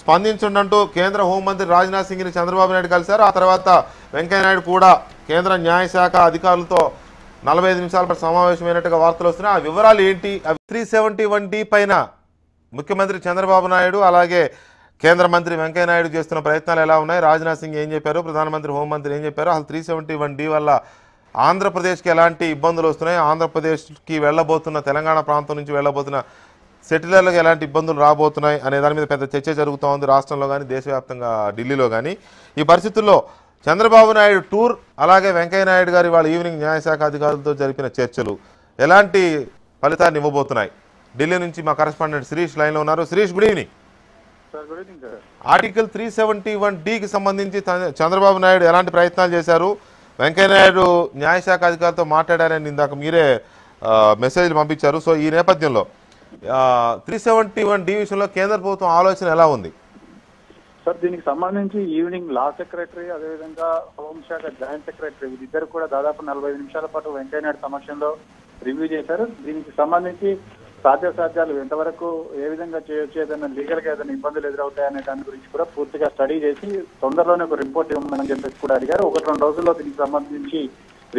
స్పందించండంటూ కేంద్ర హోంమంత్రి రాజ్నాథ్ సింగ్ ని చంద్రబాబు నాయుడు కలిశారు. ఆ తర్వాత వెంకయ్యనాయుడు కూడా కేంద్ర న్యాయశాఖ అధికారులతో 45 నిమిషాల పాటు సమావేశమైనట్టుగా వార్తలు వస్తున్నాయి. ఆ వివరాలు ఏంటి? 371D పైన ముఖ్యమంత్రి చంద్రబాబు నాయుడు అలాగే కేంద్ర మంత్రి వెంకయ్యనాయుడు చేస్తున్న ప్రయత్నాలు ఎలా ఉన్నాయి, రాజ్నాథ్ సింగ్ ఏం చెప్పారు, ప్రధానమంత్రి హోంమంత్రి ఏం చెప్పారు, అసలు 371D వల్ల ఆంధ్రప్రదేశ్కి ఎలాంటి ఇబ్బందులు వస్తున్నాయి, ఆంధ్రప్రదేశ్కి వెళ్ళబోతున్న తెలంగాణ ప్రాంతం నుంచి వెళ్ళబోతున్న సెటిలర్లకు ఎలాంటి ఇబ్బందులు రాబోతున్నాయి అనే దాని మీద పెద్ద చర్చ జరుగుతూ ఉంది రాష్ట్రంలో కానీ, దేశవ్యాప్తంగా ఢిల్లీలో కానీ. ఈ పరిస్థితుల్లో చంద్రబాబు నాయుడు టూర్ అలాగే వెంకయ్యనాయుడు గారి వాళ్ళ ఈవినింగ్ న్యాయశాఖ అధికారులతో జరిపిన చర్చలు ఎలాంటి ఫలితాన్ని ఇవ్వబోతున్నాయి? ఢిల్లీ నుంచి మా కరెస్పాండెంట్ శిరీష్ లైన్లో ఉన్నారు. Shirish, good evening. ఆర్టికల్ 371Dకి సంబంధించి చంద్రబాబు నాయుడు ఎలాంటి ప్రయత్నాలు చేశారు, వెంకయ్యనాయుడు న్యాయశాఖ అధికారులతో మాట్లాడారని ఇందాక మీరే మెసేజ్లు పంపించారు. సో ఈ నేపథ్యంలో 371D విషయంలో కేంద్ర ప్రభుత్వం ఆలోచన ఎలా ఉంది? సార్, దీనికి సంబంధించి ఈవినింగ్ లా సెక్రటరీ అదేవిధంగా హోంశాఖ జాయింట్ సెక్రటరీ వీరిద్దరు కూడా దాదాపు 45 నిమిషాల పాటు వెంకయ్యనాయుడు సమక్షంలో రివ్యూ చేశారు. దీనికి సంబంధించి సాధ్యాసాధ్యాలు ఎంతవరకు ఏ విధంగా చేయొచ్చు, ఏదైనా లీగల్ గా ఏదైనా ఇబ్బందులు ఎదురవుతాయనే దాని గురించి కూడా పూర్తిగా స్టడీ చేసి తొందరలోనే ఒక రిపోర్ట్ ఇవ్వమని చెప్పేసి కూడా అడిగారు. 1-2 రోజుల్లో దీనికి సంబంధించి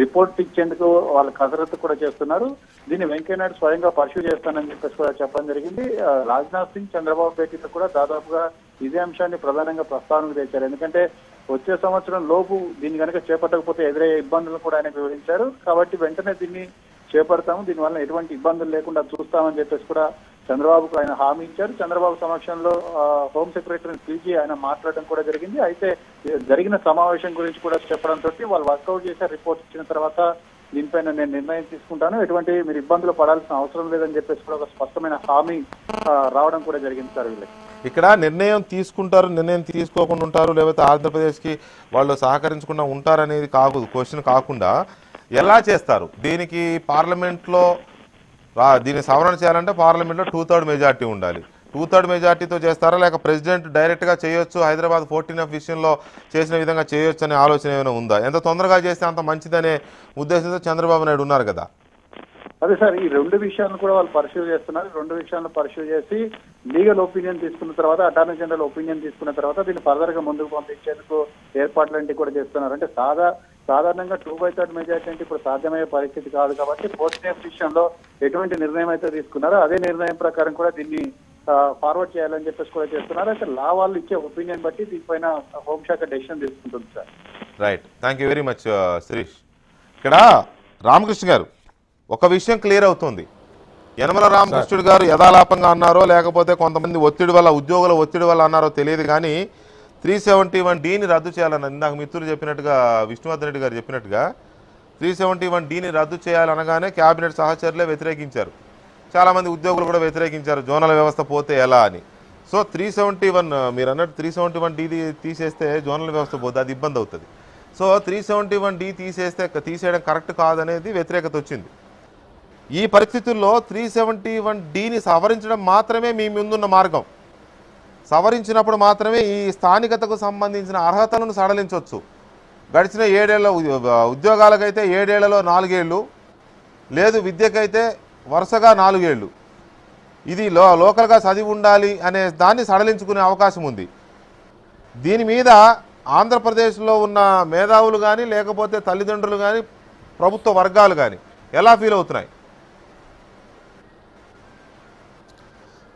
రిపోర్ట్ ఇచ్చేందుకు వాళ్ళ కసరత్తు కూడా చేస్తున్నారు. దీన్ని వెంకయ్యనాయుడు స్వయంగా పర్సూ చేస్తానని చెప్పేసి కూడా చెప్పడం జరిగింది. రాజ్నాథ్ సింగ్ చంద్రబాబు భేటీలో కూడా దాదాపుగా ఇదే అంశాన్ని ప్రధానంగా ప్రస్తావనకు తెచ్చారు. ఎందుకంటే వచ్చే సంవత్సరం లోపు దీన్ని కనుక చేపట్టకపోతే ఎదురయ్యే ఇబ్బందులు కూడా ఆయన వివరించారు. కాబట్టి వెంటనే దీన్ని చేపడతాము, దీనివల్ల ఎటువంటి ఇబ్బందులు లేకుండా చూస్తామని చెప్పేసి కూడా చంద్రబాబుకు ఆయన హామీ ఇచ్చారు. చంద్రబాబు సమక్షంలో హోం సెక్రటరీని పిలిచి ఆయన మాట్లాడడం కూడా జరిగింది. అయితే జరిగిన సమావేశం గురించి కూడా చెప్పడంతో వాళ్ళు వర్కౌట్ చేసే రిపోర్ట్ ఇచ్చిన తర్వాత దీనిపైన నేను నిర్ణయం తీసుకుంటాను, ఎటువంటి మీరు ఇబ్బందులు పడాల్సిన అవసరం లేదని చెప్పేసి కూడా ఒక స్పష్టమైన హామీ రావడం కూడా జరిగింది సార్. వీళ్ళకి ఇక్కడ నిర్ణయం తీసుకుంటారు, నిర్ణయం తీసుకోకుండా ఉంటారు, లేకపోతే ఆంధ్రప్రదేశ్కి వాళ్ళు సహకరించకుండా ఉంటారనేది క్వశ్చన్ కాకుండా ఎలా చేస్తారు? దీనికి పార్లమెంట్లో దీన్ని సవరణ చేయాలంటే పార్లమెంట్లో 2/3 మెజార్టీ ఉండాలి. 2/3 మెజార్టీతో చేస్తారా, లేక ప్రెసిడెంట్ డైరెక్ట్గా చేయొచ్చు, హైదరాబాద్ 14F విషయంలో చేసిన విధంగా చేయొచ్చు అనే ఆలోచన ఏమైనా ఉందా? ఎంత తొందరగా చేస్తే అంత మంచిదనే ఉద్దేశంతో చంద్రబాబు నాయుడు ఉన్నారు కదా. అదే సార్, ఈ 2 విషయాలను కూడా వాళ్ళు పరిశీలి చేస్తున్నారు. 2 విషయాలను పరిశీలి చేసి లీగల్ ఒపీనియన్ తీసుకున్న తర్వాత, అటార్నీ జనరల్ ఒపీనియన్ తీసుకున్న తర్వాత దీన్ని ఫర్దర్ గా ముందుకు పంపించేందుకు ఏర్పాట్లంటే కూడా చేస్తున్నారు. అంటే సాధారణంగా 2/3 మెజార్టీ అంటే ఇప్పుడు సాధ్యమయ్యే పరిస్థితి కాదు కాబట్టి ఫోర్త్ స్టెప్ విషయంలో ఎటువంటి నిర్ణయం అయితే తీసుకున్నారో అదే నిర్ణయం ప్రకారం కూడా దీన్ని ఫార్వర్డ్ చేయాలని చెప్పేసి కూడా చేస్తున్నారు. అయితే లా వాళ్ళు ఇచ్చే ఒపీనియన్ బట్టి దీనిపైన హోంశాఖ డెసిషన్ తీసుకుంటుంది sir. Right, thank you very much Shirish. ఇక్కడ రామకృష్ణ గారు ఒక విషయం క్లియర్ అవుతుంది. యనమల రామకృష్ణుడు గారు యథాలాపంగా అన్నారో లేకపోతే కొంతమంది ఒత్తిడి వల్ల ఉద్యోగుల ఒత్తిడి వల్ల అన్నారో తెలియదు కానీ 371Dని రద్దు చేయాలని ఇందాక మిత్రులు చెప్పినట్టుగా విష్ణువర్ధన్ రెడ్డి గారు చెప్పినట్టుగా 371Dని రద్దు చేయాలనగానే క్యాబినెట్ సహచరులే వ్యతిరేకించారు. చాలామంది ఉద్యోగులు కూడా వ్యతిరేకించారు జోనల్ వ్యవస్థ పోతే ఎలా అని. సో 371 మీరు అన్నట్టు 371D తీసేస్తే జోనల్ వ్యవస్థ పోతే అది ఇబ్బంది అవుతుంది. సో 371D తీసేయడం కరెక్ట్ కాదనేది వ్యతిరేకత వచ్చింది. ఈ పరిస్థితుల్లో 371Dని సవరించడం మాత్రమే మీ ముందున్న మార్గం. సవరించినప్పుడు మాత్రమే ఈ స్థానికతకు సంబంధించిన అర్హతలను సడలించవచ్చు. గడిచిన 7 ఏళ్ళ ఉద్యోగాలకైతే 7 ఏళ్లలో 4 ఏళ్ళు, లేదు విద్యకైతే వరుసగా 4 ఏళ్ళు. ఇది లోకల్గా చదివి ఉండాలి అనే దాన్ని సడలించుకునే అవకాశం ఉంది. దీని మీద ఆంధ్రప్రదేశ్లో ఉన్న మేధావులు కానీ లేకపోతే తల్లిదండ్రులు కానీ ప్రభుత్వ వర్గాలు కానీ ఎలా ఫీల్ అవుతున్నాయి?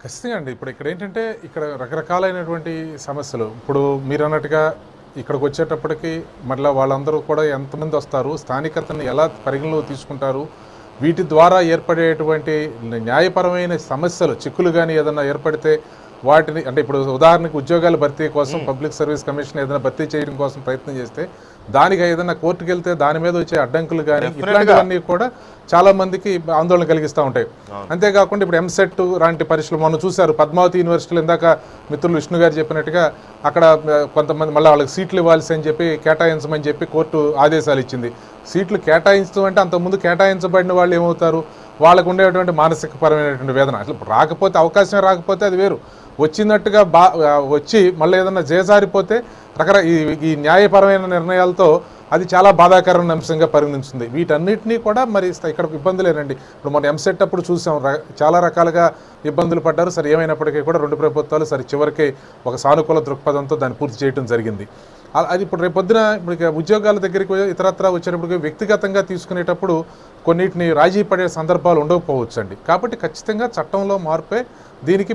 ఖచ్చితంగా అండి. ఇప్పుడు ఇక్కడ ఏంటంటే ఇక్కడ రకరకాలైనటువంటి సమస్యలు. ఇప్పుడు మీరు అన్నట్టుగా ఇక్కడికి వచ్చేటప్పటికి మళ్ళీ వాళ్ళందరూ కూడా ఎంతమంది వస్తారు, స్థానికతను ఎలా పరిగణలో తీసుకుంటారు, వీటి ద్వారా ఏర్పడేటువంటి న్యాయపరమైన సమస్యలు చిక్కులు కానీ ఏదైనా ఏర్పడితే వాటిని అంటే ఇప్పుడు ఉదాహరణకు ఉద్యోగాల భర్తీ కోసం పబ్లిక్ సర్వీస్ కమిషన్ ఏదైనా భర్తీ చేయడం కోసం ప్రయత్నం చేస్తే దానికి ఏదైనా కోర్టుకు వెళ్తే దాని మీద వచ్చే అడ్డంకులు కానీ ఇట్లాంటివన్నీ కూడా చాలా మందికి ఆందోళన కలిగిస్తూ ఉంటాయి. అంతేకాకుండా ఇప్పుడు ఎంసెట్ లాంటి పరీక్షలు మనం చూశారు. పద్మావతి యూనివర్సిటీలో ఇందాక మిత్రులు విష్ణు గారు చెప్పినట్టుగా అక్కడ కొంతమంది మళ్ళీ వాళ్ళకి సీట్లు ఇవ్వాల్సి అని చెప్పి కేటాయించమని చెప్పి కోర్టు ఆదేశాలు ఇచ్చింది. సీట్లు కేటాయించడం అంటే అంతకుముందు కేటాయించబడిన వాళ్ళు ఏమవుతారు, వాళ్ళకు ఉండేటువంటి మానసిక పరమైనటువంటి వేదన. అసలు రాకపోతే అవకాశం రాకపోతే అది వేరు, వచ్చినట్టుగా వచ్చి మళ్ళీ ఏదన్నా చేజారిపోతే ఈ న్యాయపరమైన నిర్ణయాలతో అది చాలా బాధాకరమైన అంశంగా పరిగణించింది. వీటన్నిటినీ కూడా మరి ఇక్కడ ఇబ్బందులేనండి. ఇప్పుడు మనం ఎంసెట్ అప్పుడు చూసాం చాలా రకాలుగా ఇబ్బందులు పడ్డారు. సరే ఏమైనప్పటికీ కూడా 2 ప్రభుత్వాలు సరే చివరికి ఒక సానుకూల దృక్పథంతో దాన్ని పూర్తి చేయడం జరిగింది. అది ఇప్పుడు రేపొద్దున ఇప్పుడు ఉద్యోగాల దగ్గరికి ఇతరత్రా వచ్చేటప్పటికి వ్యక్తిగతంగా తీసుకునేటప్పుడు కొన్నిటిని రాజీ పడే సందర్భాలు ఉండకపోవచ్చు అండి. కాబట్టి ఖచ్చితంగా చట్టంలో మార్పే దీనికి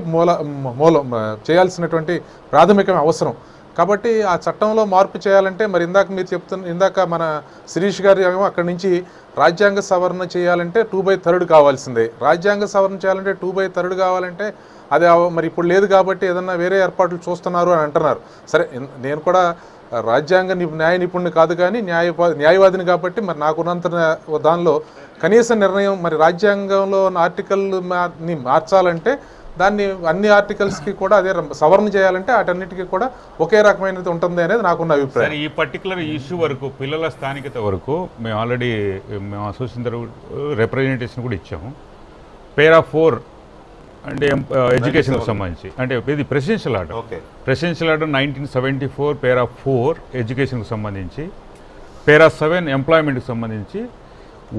మూలం చేయాల్సినటువంటి ప్రాథమిక అవసరం. కాబట్టి ఆ చట్టంలో మార్పు చేయాలంటే మరి ఇందాక మన శిరీష్ గారు ఏమో అక్కడి నుంచి రాజ్యాంగ సవరణ చేయాలంటే 2/3 కావాల్సిందే. రాజ్యాంగ సవరణ చేయాలంటే 2/3 కావాలంటే అది మరి ఇప్పుడు లేదు కాబట్టి ఏదన్నా వేరే ఏర్పాట్లు చూస్తున్నారు అని అంటున్నారు. సరే నేను కూడా రాజ్యాంగ న్యాయ నిపుణుని కాదు కానీ న్యాయవాదిని కాబట్టి మరి నాకున్నంత దానిలో కనీస నిర్ణయం మరి రాజ్యాంగంలో ఆర్టికల్ని మార్చాలంటే దాన్ని అన్ని ఆర్టికల్స్కి కూడా అదే సవరణ చేయాలంటే వాటన్నిటికీ కూడా ఒకే రకమైనది ఉంటుంది అనేది నాకున్న అభిప్రాయం. ఈ పర్టికులర్ ఇష్యూ వరకు పిల్లల స్థానికత వరకు మేము ఆల్రెడీ అసోసియేషన్ రిప్రజెంటేషన్ కూడా ఇచ్చాము. పేరా 4 అంటే ఎడ్యుకేషన్కి సంబంధించి అంటే ఇది ప్రెసిడెన్షియల్ ఆర్డర్ 1974 పేరా 4 ఎడ్యుకేషన్కి సంబంధించి, పేరా 7 ఎంప్లాయ్మెంట్కి సంబంధించి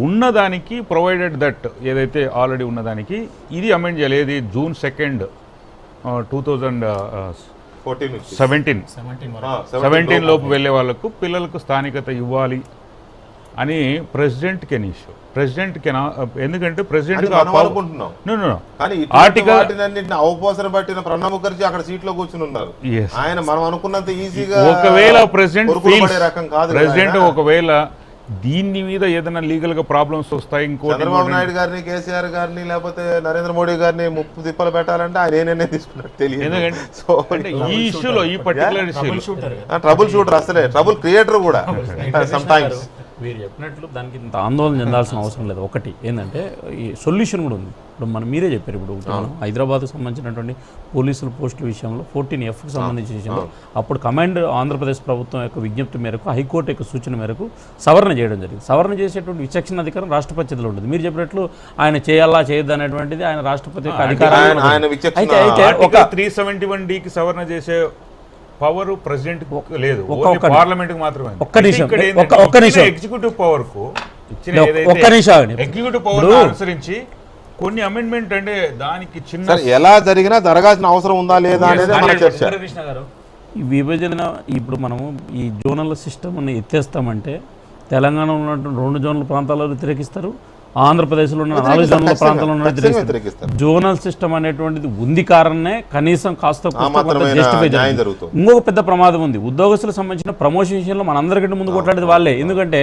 ఉన్నదానికి ప్రొవైడెడ్ దట్ ఏదైతే ఆల్రెడీ ఉన్నదానికి ఇది అమెండ్ చేయాలి. ఏది June 2, 2017 లోపు వెళ్ళే వాళ్ళకు పిల్లలకు స్థానికత ఇవ్వాలి అని president can issue. President can ఎందుకంటే ప్రెసిడెంట్ ఆర్టికల్ పట్టిన ప్రణబ్ ముఖర్జీ అక్కడ సీట్లో కూర్చుని ఉన్నారు. ఆయన మనం అనుకున్నంత ఈజీగా ఒకవేళ ప్రెసిడెంట్ ఒకవేళ దీని మీద ఏదైనా లీగల్ గా ప్రాబ్లమ్స్ వస్తాయి, ఇంకో చంద్రబాబు నాయుడు గారిని కేసీఆర్ గారిని లేకపోతే నరేంద్ర మోడీ గారిని ముప్పు తిప్పలు పెట్టాలంటే ఆయన ఏనే తీసుకున్నట్టు తెలియదు. ఎందుకంటే ఈ ఇష్యూలో ఈ పర్టికులర్ ట్రబుల్ షూటర్ అసలే ట్రబుల్ క్రియేటర్ కూడా సమ్ టైమ్స్. మీరు చెప్పినట్లు దానికి ఇంత ఆందోళన చెందాల్సిన అవసరం లేదు. ఒకటి ఏంటంటే ఈ సొల్యూషన్ కూడా ఉంది. ఇప్పుడు మీరే చెప్పారు, ఇప్పుడు మనం హైదరాబాద్కు సంబంధించినటువంటి పోలీసుల పోస్టుల విషయంలో 14Fకి సంబంధించిన విషయంలో అప్పుడు కమాండ్ ఆంధ్రప్రదేశ్ ప్రభుత్వం యొక్క విజ్ఞప్తి మేరకు హైకోర్టు యొక్క సూచన మేరకు సవరణ చేయడం జరిగింది. సవరణ చేసేటువంటి విచక్షణ అధికారం రాష్ట్రపతి చేతిలో ఉంటుంది. మీరు చెప్పినట్లు ఆయన చేయాలా చేయొద్దు అనేటువంటిది ఆయన రాష్ట్రపతి యొక్క అధికారం. అయితే ఒక 371Dకి సవరణ చేసే పవర్ ప్రెసిడెంట్ లేదు, పార్లమెంట్ మాత్రమే. ఎగ్జిక్యూటివ్ పవర్ కు ఎగ్జిక్యూటివ్ పవర్ అనుసరించి కొన్ని అమెండ్మెంట్ అంటే దానికి చిన్న ఎలా జరిగినా జరగాల్సిన అవసరం ఉందా లేదా అనేది మన చర్చ. ఈ విభజన ఇప్పుడు మనము ఈ జోనల్ సిస్టమ్ని ఎత్తేస్తామంటే తెలంగాణలో ఉన్నటువంటి 2 జోన్ల ప్రాంతాల్లో వ్యతిరేకిస్తారు, ఆంధ్రప్రదేశ్లో ఉన్న 4 జోన్ల ప్రాంతాల్లో వ్యతిరేకిస్తారు. జోనల్ సిస్టమ్ అనేటువంటిది ఉంది కారణమే కనీసం కాస్త జస్టిఫై జరుగుతుంది. ఇంకొక పెద్ద ప్రమాదం ఉంది, ఉద్యోగస్తులకు సంబంధించిన ప్రమోషన్ విషయంలో మనందరికంటే ముందు కొట్లాడేది వాళ్ళే. ఎందుకంటే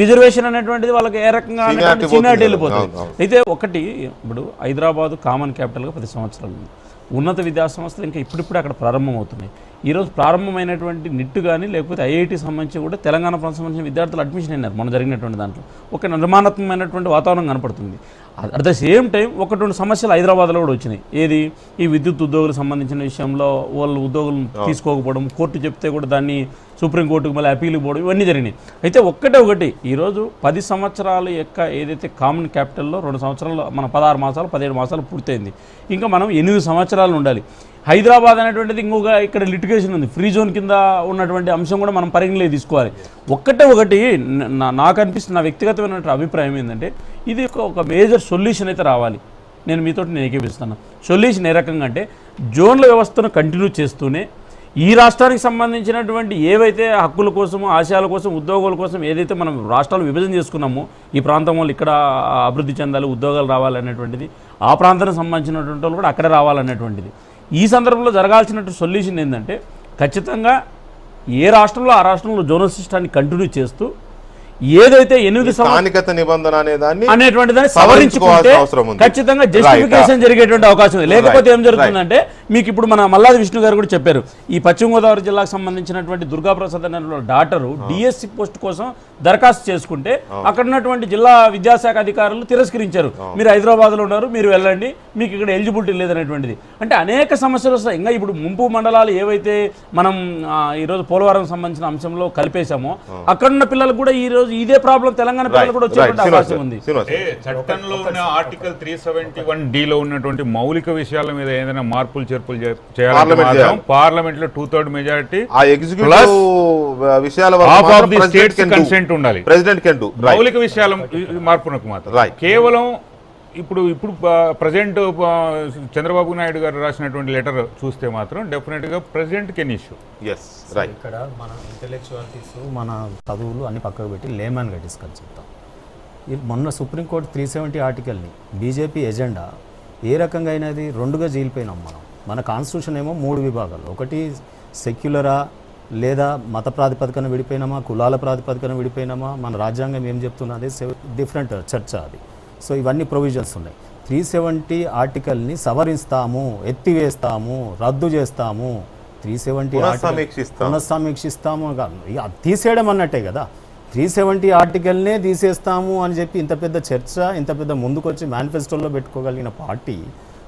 రిజర్వేషన్ అనేటువంటిది వాళ్ళకి ఏ రకంగా సీనియారిటీ వెళ్ళిపోతుంది. అయితే ఒకటి, ఇప్పుడు హైదరాబాద్ కామన్ క్యాపిటల్గా 10 సంవత్సరాలు ఉంది. ఉన్నత విద్యా సంస్థలు ఇంకా ఇప్పుడిప్పుడే అక్కడ ప్రారంభమవుతున్నాయి. ఈరోజు ప్రారంభమైనటువంటి నిట్ కానీ లేకపోతే ఐఐటి సంబంధించి కూడా తెలంగాణ ప్రాంతం సంబంధించిన విద్యార్థులు అడ్మిషన్ అయినారు మొన్న జరిగినటువంటి దాంట్లో. ఒక నిర్మాణాత్మకమైనటువంటి వాతావరణం కనపడుతుంది. అట్ ద సేమ్ టైం 1-2 సమస్యలు హైదరాబాద్లో కూడా వచ్చినాయి. ఏది, ఈ విద్యుత్ ఉద్యోగులకు సంబంధించిన విషయంలో వాళ్ళు ఉద్యోగులు తీసుకోకపోవడం, కోర్టు చెప్తే కూడా దాన్ని సుప్రీంకోర్టుకు మళ్ళీ అప్పీల్కి పోవడం, ఇవన్నీ జరిగినాయి. అయితే ఒకటి ఈరోజు 10 సంవత్సరాల యొక్క ఏదైతే కామన్ క్యాపిటల్లో 2 సంవత్సరాలు, మన 16 మాసాలు 17 మాసాలు పూర్తయింది. ఇంకా మనం 8 సంవత్సరాలు ఉండాలి. హైదరాబాద్ అనేటువంటిది ఇంకొక ఇక్కడ లిటిగేషన్ ఉంది, ఫ్రీ జోన్ కింద ఉన్నటువంటి అంశం కూడా మనం పరిగణలోకి తీసుకోవాలి. ఒకటి నాకు అనిపిస్తుంది, నా వ్యక్తిగతమైనటువంటి అభిప్రాయం ఏంటంటే ఇది ఒక మేజర్ సొల్యూషన్ అయితే రావాలి. నేను ఏకీపిస్తున్నాను. సొల్యూషన్ ఏ రకంగా అంటే జోన్ల వ్యవస్థను కంటిన్యూ చేస్తూనే ఈ రాష్ట్రానికి సంబంధించినటువంటి ఏవైతే హక్కుల కోసము, ఆశయాల కోసం, ఉద్యోగాల కోసం ఏదైతే మనం రాష్ట్రాలు విభజన చేసుకున్నామో, ఈ ప్రాంతం వాళ్ళు ఇక్కడ అభివృద్ధి చెందాలి, ఉద్యోగాలు రావాలనేటువంటిది, ఆ ప్రాంతానికి సంబంధించినటువంటి వాళ్ళు కూడా అక్కడే రావాలనేటువంటిది. ఈ సందర్భంలో జరగాల్సినటువంటి సొల్యూషన్ ఏంటంటే ఖచ్చితంగా ఏ రాష్ట్రంలో ఆ రాష్ట్రంలో జోనల్ సిస్టాన్ని కంటిన్యూ చేస్తూ ఏదైతే 8 స్థానికత నిబంధన అనేటువంటి దాన్ని సవరించుకుంటే ఖచ్చితంగా జస్టిఫికేషన్ జరిగేటువంటి అవకాశం ఉంది. లేకపోతే ఏం జరుగుతుందంటే మీకు ఇప్పుడు మన మల్లాది విష్ణు గారు కూడా చెప్పారు, ఈ పశ్చిమ గోదావరి జిల్లాకు సంబంధించినటువంటి దుర్గాప్రసాద్ అనే డాక్టరు డిఎస్సి పోస్ట్ కోసం దరఖాస్తు చేసుకుంటే అక్కడ ఉన్నటువంటి జిల్లా విద్యాశాఖ అధికారులు తిరస్కరించారు. మీరు హైదరాబాద్లో ఉన్నారు, మీరు వెళ్ళండి, మీకు ఇక్కడ ఎలిజిబిలిటీ లేదనేటువంటిది. అంటే అనేక సమస్యలు వస్తాయి. ఇంకా ఇప్పుడు ముంపు మండలాలు ఏవైతే మనం ఈరోజు పోలవరం సంబంధించిన అంశంలో కలిపేశామో అక్కడున్న పిల్లలకు కూడా ఈరోజు ఇదే ప్రాబ్లం తెలంగాణ పిల్లలు కూడా వచ్చేటువంటి అవకాశం ఉంది. చట్టంలో ఉన్న ఆర్టికల్ 371D లో ఉన్నటువంటి మౌలిక విషయాల మీద ఏదైనా మార్పులు చేర్పులు చేయాలి. పార్లమెంట్ లో 2/3 మెజారిటీ కన్సెంట్ ఉండాలి. మౌలిక విషయాల మార్పునకు మాత్రం కేవలం ఇప్పుడు ప్రెసిడెంట్ చంద్రబాబు నాయుడు గారు రాసినటువంటి లెటర్ చూస్తే మాత్రం డెఫినెట్ గా ప్రెసిడెంట్ కెన్ ఇష్యూ. ఇక్కడ మన ఇంటెలెక్చువాలిటీస్, మన చదువులు అన్ని పక్కకు పెట్టి లేమన్గా డిస్కస్ చేద్దాం. మొన్న సుప్రీంకోర్టు 370 ఆర్టికల్ని బీజేపీ ఎజెండా ఏ రకంగా అయినది 2గా జీలిపోయినాం మనం. మన కాన్స్టిట్యూషన్ ఏమో 3 విభాగాలు, ఒకటి సెక్యులరా లేదా మత ప్రాతిపదికన విడిపోయినామా, కులాల ప్రాతిపదికన విడిపోయినామా, మన రాజ్యాంగం ఏం చెప్తున్నది డిఫరెంట్ చర్చ అది. సో ఇవన్నీ ప్రొవిజన్స్ ఉన్నాయి. 370 ఆర్టికల్ని సవరిస్తాము, ఎత్తివేస్తాము, రద్దు చేస్తాము, 370 పునఃసమీక్షిస్తాము, తీసేయడం అన్నట్టే కదా. 370 ఆర్టికల్నే తీసేస్తాము అని చెప్పి ఇంత పెద్ద చర్చ, ఇంత పెద్ద ముందుకొచ్చి మేనిఫెస్టోలో పెట్టుకోగలిగిన పార్టీ,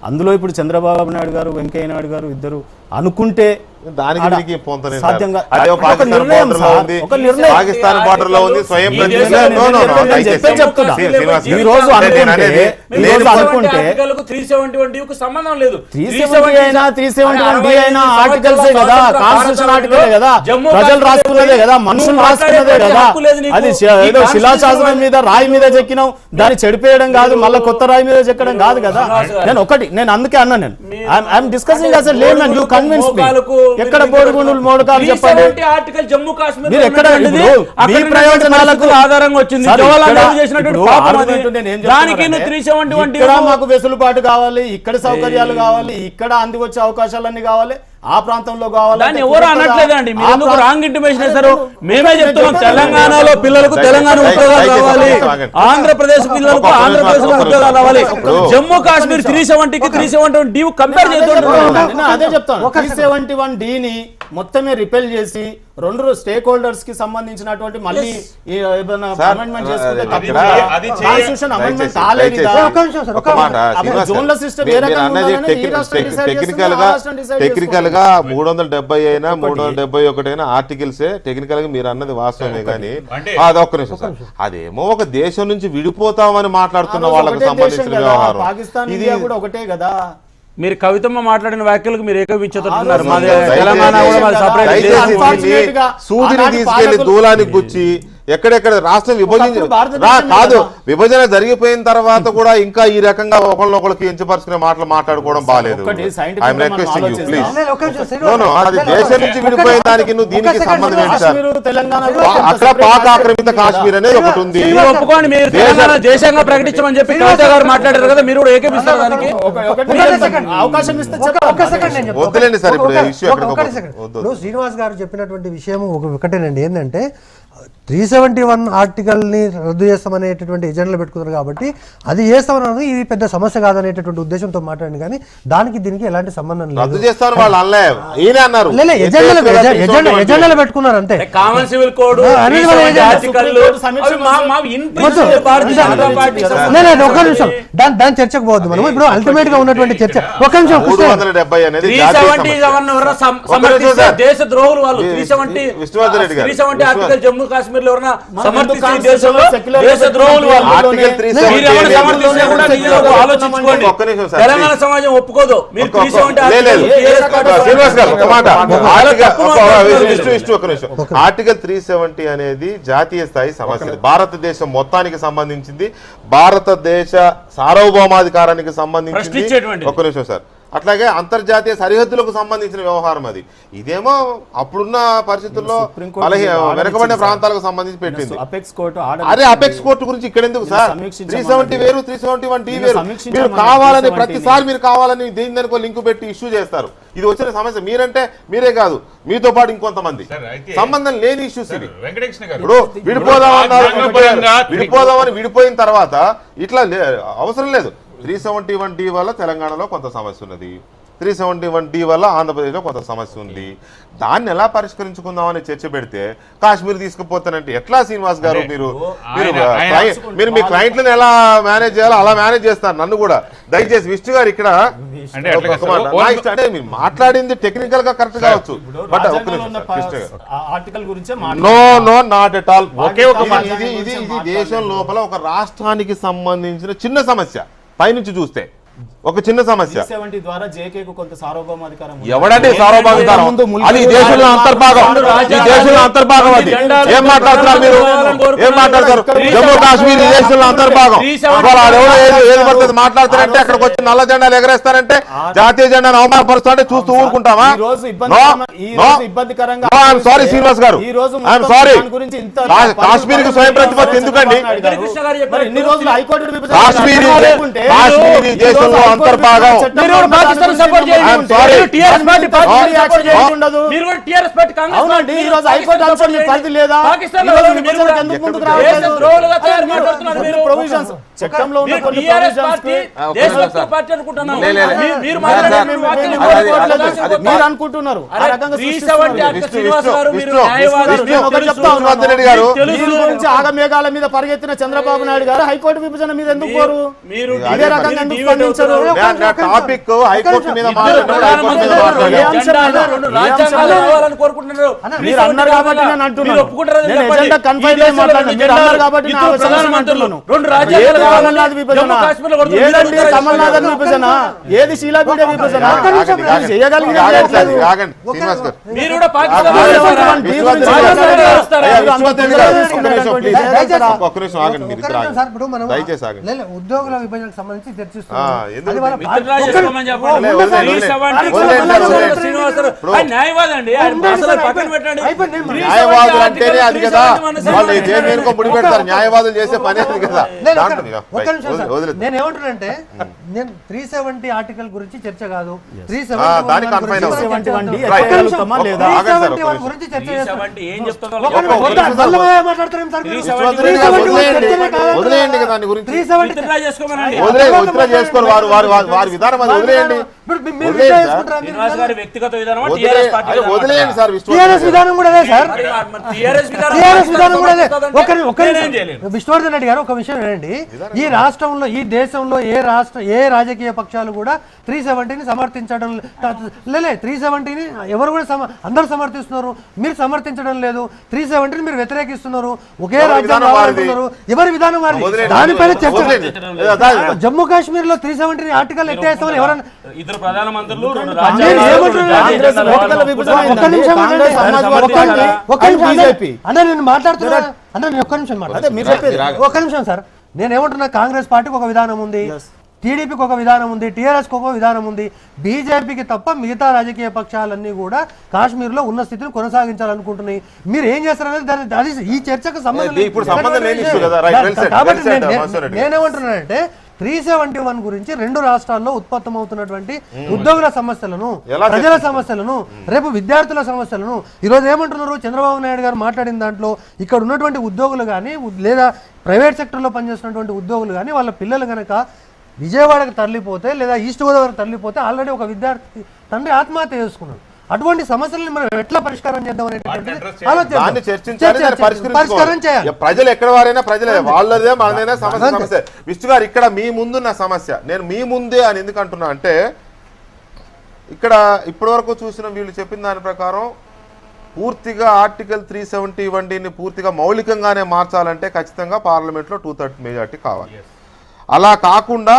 అందులో ఇప్పుడు చంద్రబాబు నాయుడు గారు, వెంకయ్య నాయుడు గారు ఇద్దరు అనుకుంటే ప్రజలు రాసుకున్నదే కదా, మనుషులు రాసుకున్నదే కదా. అది ఏదో శిలాశాసనం మీద రాయి మీద చెక్కినాం, దాన్ని చెడిపేయడం కాదు, మళ్ళీ కొత్త రాయి మీద చెక్కడం కాదు కదా. నేను అందుకే అన్నా, నేను I am discussing as a layman, you convince me. ఎక్కడ బోడుగుండులు మోడకాలు చెప్పండి, మీరు ఎక్కడ మీ ప్రయోజనాలకు ఆధారంగా వచ్చింది. మాకు వెసులుబాటు కావాలి, ఇక్కడ సౌకర్యాలు కావాలి, ఇక్కడ అందివచ్చే అవకాశాలన్నీ కావాలి, ఆ ప్రాంతంలో కావాలి. ఎవరు అనట్లేదండి, మీరు ఎందుకు రాంగ్ ఇంటిమేషన్ వేశారు? మేమే చెప్తున్నాం, తెలంగాణలో పిల్లలకు తెలంగాణ ఉద్యోగాలు కావాలి, ఆంధ్రప్రదేశ్ పిల్లలకు ఆంధ్రప్రదేశ్ ఉద్యోగాలు కావాలి. జమ్మూ కాశ్మీర్ 370కి 371D కంపేర్ చేస్తున్నాం. అదే చెప్తాను, 371Dని మొత్తమే రిపెల్ చేసి 2 స్టేక్ హోల్డర్స్ కి సంబంధించినటువంటి మళ్ళీ అమెండ్మెంట్ చేసుకుంటే కాన్స్టిట్యూషన్ అమెండ్మెంట్ కాలేదు. టెక్నికల్ గా 370 అయినా 371 అయినా ఆర్టికల్సే టెక్నికల్ గా మీరు అన్నది వాస్తవమే. కానీ అదొక్క నిమిషం సార్, అదేమో ఒక దేశం నుంచి విడిపోతామని మాట్లాడుతున్న వాళ్ళకి సంబంధించిన వ్యవహారం. పాకిస్తాన్ కూడా ఒకటే కదా. మీరు కవితమ్మ మాట్లాడిన వ్యాఖ్యలకు మీరు సూదిని తీసుకెళ్లి దూలానికి గుచ్చి ఎక్కడెక్కడ రాష్ట్రం కాదు విభజన జరిగిపోయిన తర్వాత కూడా ఇంకా ఈ రకంగా ఒకళ్ళొకళ్ళకి ఎంచపరుచుకునే మాటలు మాట్లాడుకోవడం బాగాలేదు. అది దేశం నుంచి విడిపోయిన దానికి నువ్వు దీనికి సంబంధం ఏంటి సార్? అక్కడ పాక్ ఆక్రమిత కాశ్మీర్ అనేది ఒకటి ఉంది. దేశంగా ప్రకటించమని చెప్పి కవిత గారు మాట్లాడారు కదా, మీరు కూడా ఏకీపిస్తారు దానికి అవకాశం ఇస్తే వద్దులేండి సార్. ఇప్పుడు శ్రీనివాస్ గారు చెప్పినటువంటి విషయం ఒకటేనండి, ఏంటంటే 371 ఆర్టికల్ని రద్దు చేస్తామనేటటువంటి ఎజెండాలు పెట్టుకున్నారు కాబట్టి అది చేస్తామని ఇది పెద్ద సమస్య కాదనేటటువంటి ఉద్దేశంతో మాట్లాడండి, కానీ దానికి దీనికి ఎలాంటి సంబంధం లేదు. ఎజెండాలు పెట్టుకున్నారు అంతే. కామన్ సివిల్ కోడ్ ఒక నిమిషం, దాని చర్చకు పోవద్దు మనం. ఇప్పుడు అల్టిమేట్ గా ఉన్నటువంటి చర్చ ఒక నిమిషం. దేశ ద్రోహులు వాళ్ళు 370 ఆర్టికల్ జమ్మూ కాశ్మీర్ లో ఎవరైనా సమర్థించిన దేశంలో దేశ ద్రోహులు వాళ్ళు. ఆలోచించుకోండి, తెలంగాణ సమాజం ఒప్పుకోదు. మీరు 370 ఆర్టికల్ 370 అనేది జాతీయ స్థాయి సమస్య, భారతదేశం మొత్తానికి సంబంధించింది, భారతదేశ సార్వభౌమాధికారానికి సంబంధించింది. ఒక్క నిమిషం సార్. అట్లాగే అంతర్జాతీయ సరిహద్దులకు సంబంధించిన వ్యవహారం అది. ఇదేమో అప్పుడున్న పరిస్థితుల్లో వెనకబడిన ప్రాంతాలకు సంబంధించి పెట్టింది. అదే అపెక్స్ కోర్టు గురించి ఇక్కడ ఎందుకు సార్? 370 వేరు, 371D వేరు. మీరు కావాలని ప్రతిసారి మీరు కావాలని దీని దానికో లింకు పెట్టి ఇష్యూ చేస్తారు. ఇది వచ్చిన సమస్య మీరంటే మీరే కాదు, మీతో పాటు ఇంకొంతమంది. సంబంధం లేని ఇష్యూస్ ఇది. ఇప్పుడు విడిపోదామని విడిపోయిన తర్వాత ఇట్లా అవసరం లేదు. 371D వల్ల తెలంగాణలో కొంత సమస్య ఉన్నది, 371D వల్ల ఆంధ్రప్రదేశ్లో కొంత సమస్య ఉంది. దాన్ని ఎలా పరిష్కరించుకుందామని చర్చ పెడితే కాశ్మీర్ తీసుకుపోతానంటే ఎట్లా శ్రీనివాస్ గారు? మీరు మీ క్లయింట్లను ఎలా మేనేజ్ చేయాలో అలా మేనేజ్ చేస్తారు. నన్ను కూడా దయచేసి విష్ణు గారు ఇక్కడ అంటే మీరు మాట్లాడింది టెక్నికల్ గా కరెక్ట్ కావచ్చు, but no not at all. ఇది దేశం లోపల ఒక రాష్ట్రానికి సంబంధించిన చిన్న సమస్య. పైనుంచి చూస్తే ఒక చిన్న సమస్య. ఎవడంటే సార్వభౌమాధికారం? అది దేశంలో అంతర్భాగం, ఈ దేశంలో అంతర్భాగం. అది ఏం మాట్లాడుతున్నారు మీరు? ఏం మాట్లాడతారు? జమ్మూ కాశ్మీర్ ఈ దేశంలో అంతర్భాగం. ఎవడో ఏది పడుతుంది మాట్లాడతారంటే అక్కడికి వచ్చి నల్ల జెండాలు ఎగరేస్తారంటే జాతీయ జెండాను అవమానపరుస్తారంటే చూస్తూ ఊరుకుంటామా? సారీ శ్రీనివాస్ గారు, ఐఎమ్ సారీ. కాశ్మీర్ కి స్వయం ప్రతిపత్తి ఎందుకండి? కాశ్మీర్ దేశంలో అంతర్భాగం. ఆగమేఘాల మీద పరిగెత్తిన చంద్రబాబు నాయుడు గారు హైకోర్టు విభజన మీద ఎందుకు పోరు? ఇదే రకంగా ఎందుకు స్పందించరు? టాపిక్ హైకోర్టు మీద మీరు అన్నారు కాబట్టి నేను అంటున్నాను. ఏదండి కమల్నాథ్ విభజన, ఏది శీలాపీఠ విభజన చేయగలిగిన ఉద్యోగుల విభజనకు సంబంధించి చర్చిస్తున్నాం. న్యాయవాదులు చేసే పని అది కదా. నేనేమంటానంటే నేను 370 ఆర్టికల్ గురించి చర్చ కాదు, 371 గురించి చర్చ చేస్తాం. చేసుకోరు వారి విధానం అది వదిలేయండి. వ్యక్తిగత విధానం వదిలేయండి సార్. విష్ణువర్ధన్ రెడ్డి గారు ఒక విషయం ఏంటండి, ఈ రాష్ట్రంలో ఈ దేశంలో ఏ రాజకీయ పక్షాలు కూడా 370ని సమర్థించడం లేదు. 370ని ఎవరు కూడా అందరూ సమర్థిస్తున్నారు, మీరు సమర్థించడం లేదు. 370ని మీరు వ్యతిరేకిస్తున్నారు. ఒకే రాజ్యాంగం వాడుతున్నారు, ఎవరి విధానం వారి దానిపైన చర్చ. జమ్మూ కాశ్మీర్ లో 370 ఆర్టికల్ ఎత్తేస్తామని ఎవరన్నా ఇద్దరు ప్రధానమంత్రులు నేను మాట్లాడుతున్నా అన్న, నేను ఒక్క నిమిషం ఒక్క నిమిషం సార్. నేను ఏమంటున్నా, కాంగ్రెస్ పార్టీకి ఒక విధానం ఉంది, టీడీపీకి ఒక విధానం ఉంది, టీఆర్ఎస్కి ఒక విధానం ఉంది, బీజేపీకి తప్ప మిగతా రాజకీయ పక్షాలన్నీ కూడా కాశ్మీర్లో ఉన్న స్థితిని కొనసాగించాలనుకుంటున్నాయి. మీరు ఏం చేస్తారనేది అది ఈ చర్చకు సంబంధం లేదు. కాబట్టి నేనేమంటున్నానంటే 371 గురించి 2 రాష్ట్రాల్లో ఉత్పత్తమవుతున్నటువంటి ఉద్యోగుల సమస్యలను, ప్రజల సమస్యలను, రేపు విద్యార్థుల సమస్యలను ఈరోజు ఏమంటున్నారు, చంద్రబాబు నాయుడు గారు మాట్లాడిన దాంట్లో ఇక్కడ ఉన్నటువంటి ఉద్యోగులు కానీ లేదా ప్రైవేట్ సెక్టర్లో పనిచేస్తున్నటువంటి ఉద్యోగులు కానీ వాళ్ళ పిల్లలు కనుక విజయవాడకు తరలిపోతే లేదా ఈస్ట్ గోదావరి తరలిపోతే ఆల్రెడీ ఒక విద్యార్థి తండ్రి ఆత్మహత్య చేసుకున్నాడు. అటువంటి సమస్యలను మనం ఎట్లా పరిష్కారం చేద్దాం పరిష్కారం చేయాలి. ప్రజలు ఎక్కడ వారైనా ప్రజలే, వాళ్ళదే మనదైనా సమస్య. విష్ణు గారు, ఇక్కడ మీ ముందున్న సమస్య నేను మీ ముందే అని ఎందుకు అంటున్నా అంటే, ఇక్కడ ఇప్పటి వరకు చూసిన వీళ్ళు చెప్పిన దాని ప్రకారం పూర్తిగా ఆర్టికల్ 371ని పూర్తిగా మౌలికంగానే మార్చాలంటే ఖచ్చితంగా పార్లమెంట్లో 2/3 మెజార్టీ కావాలి. అలా కాకుండా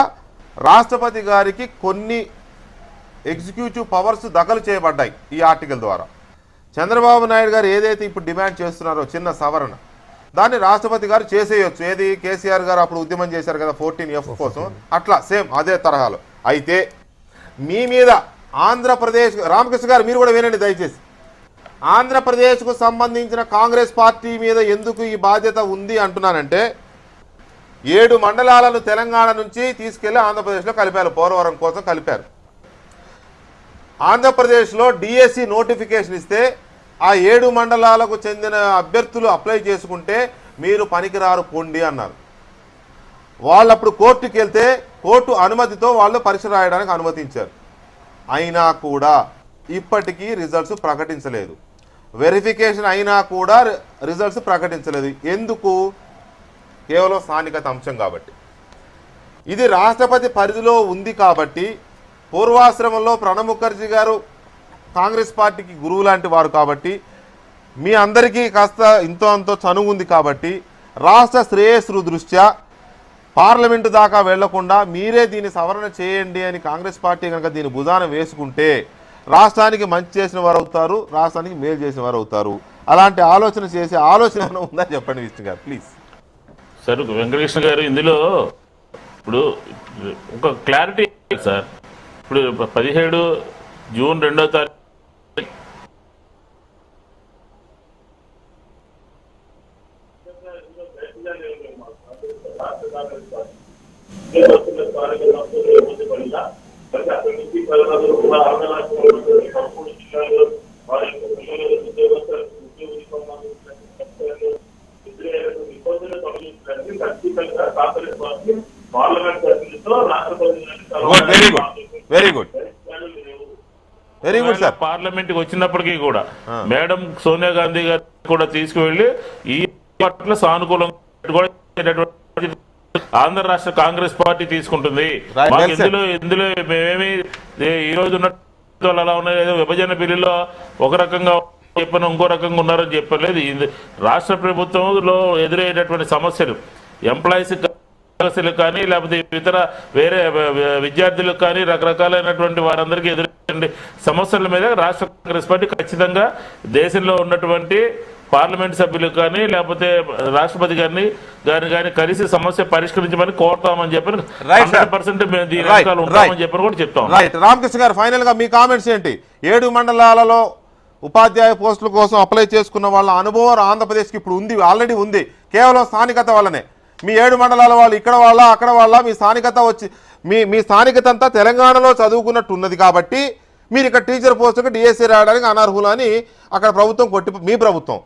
రాష్ట్రపతి గారికి కొన్ని ఎగ్జిక్యూటివ్ పవర్స్ దఖలు చేయబడ్డాయి ఈ ఆర్టికల్ ద్వారా. చంద్రబాబు నాయుడు గారు ఏదైతే ఇప్పుడు డిమాండ్ చేస్తున్నారో చిన్న సవరణ, దాన్ని రాష్ట్రపతి గారు చేసేయచ్చు. ఏది కేసీఆర్ గారు అప్పుడు ఉద్యమం చేశారు కదా 14F కోసం, అట్లా సేమ్ అదే తరహాలో. అయితే మీ మీద ఆంధ్రప్రదేశ్, రామకృష్ణ గారు మీరు కూడా వినండి దయచేసి, ఆంధ్రప్రదేశ్కు సంబంధించిన కాంగ్రెస్ పార్టీ మీద ఎందుకు ఈ బాధ్యత ఉంది అంటున్నానంటే, 7 మండలాలను తెలంగాణ నుంచి తీసుకెళ్లి ఆంధ్రప్రదేశ్లో కలిపారు, పోలవరం కోసం కలిపారు. ఆంధ్రప్రదేశ్లో డిఎస్సి నోటిఫికేషన్ ఇస్తే ఆ 7 మండలాలకు చెందిన అభ్యర్థులు అప్లై చేసుకుంటే మీరు పనికిరారు పొండి అన్నారు. వాళ్ళప్పుడు కోర్టుకి వెళ్తే కోర్టు అనుమతితో వాళ్ళు పరీక్ష రాయడానికి అనుమతించారు. అయినా కూడా ఇప్పటికీ రిజల్ట్స్ ప్రకటించలేదు. వెరిఫికేషన్ అయినా కూడా రిజల్ట్స్ ప్రకటించలేదు. ఎందుకు? కేవలం స్థానికత అంశం కాబట్టి. ఇది రాష్ట్రపతి పరిధిలో ఉంది కాబట్టి, పూర్వాశ్రమంలో ప్రణబ్ ముఖర్జీ గారు కాంగ్రెస్ పార్టీకి గురువు లాంటి వారు కాబట్టి, మీ అందరికీ కాస్త ఇంతో అంతో చనువు ఉంది కాబట్టి, రాష్ట్ర శ్రేయస్సు దృష్ట్యా పార్లమెంటు దాకా వెళ్లకుండా మీరే దీన్ని సవరణ చేయండి అని కాంగ్రెస్ పార్టీ కనుక దీన్ని భుజాన వేసుకుంటే రాష్ట్రానికి మంచి చేసిన వారు అవుతారు, రాష్ట్రానికి మేలు చేసిన వారు అవుతారు. అలాంటి ఆలోచన చేసే ఆలోచన ఉందా చెప్పండి విష్ణు గారు ప్లీజ్. సార్ వెంకటకృష్ణ గారు, ఇందులో ఇప్పుడు ఒక క్లారిటీ సార్. ఇప్పుడు 17 జూన్ 2వ తారీఖు పార్లమెంట్ కి వచ్చినప్పటికీ కూడా మేడం సోనియా గాంధీ గారు కూడా తీసుకువెళ్లి ఈ పట్ల సానుకూలంగా ఆంధ్ర రాష్ట్ర కాంగ్రెస్ పార్టీ తీసుకుంటుంది. ఇందులో మేమేమి ఈ రోజు ఉన్న అలా ఉన్నాయి, ఏదో విభజన బిల్లులో ఒక రకంగా చెప్పిన ఇంకో రకంగా ఉన్నారని చెప్పలేదు. రాష్ట్ర ప్రభుత్వంలో ఎదురయ్యేటటువంటి సమస్యలు ఎంప్లాయీస్ సమస్యలకు కానీ లేకపోతే ఇతర వేరే విద్యార్థులకు కానీ రకరకాలైనటువంటి వారందరికీ ఎదురయ్యే సమస్యల మీద రాష్ట్ర కాంగ్రెస్ పార్టీ ఖచ్చితంగా దేశంలో ఉన్నటువంటి పార్లమెంట్ సభ్యులు కానీ లేకపోతే రాష్ట్రపతి గారిని కానీ కలిసి సమస్య పరిష్కరించమని కోరుతామని చెప్పి 100% ఉంటామని చెప్పి కూడా చెప్తాం. రామకృష్ణ గారు, ఫైనల్ గా మీ కామెంట్స్ ఏంటి? 7 మండలాలలో ఉపాధ్యాయ పోస్టుల కోసం అప్లై చేసుకున్న వాళ్ళ అనుభవం ఆంధ్రప్రదేశ్కి ఇప్పుడు ఉంది, ఆల్రెడీ ఉంది. కేవలం స్థానికత వల్లనే మీ 7 మండలాల వాళ్ళు ఇక్కడ వాళ్ళ అక్కడ వాళ్ళ మీ స్థానికత వచ్చి మీ స్థానికత అంతా తెలంగాణలో చదువుకున్నట్టు ఉన్నది కాబట్టి మీరు ఇక్కడ టీచర్ పోస్టుకు డిఎస్సీ రావడానికి అనర్హులు అని అక్కడ ప్రభుత్వం మీ ప్రభుత్వం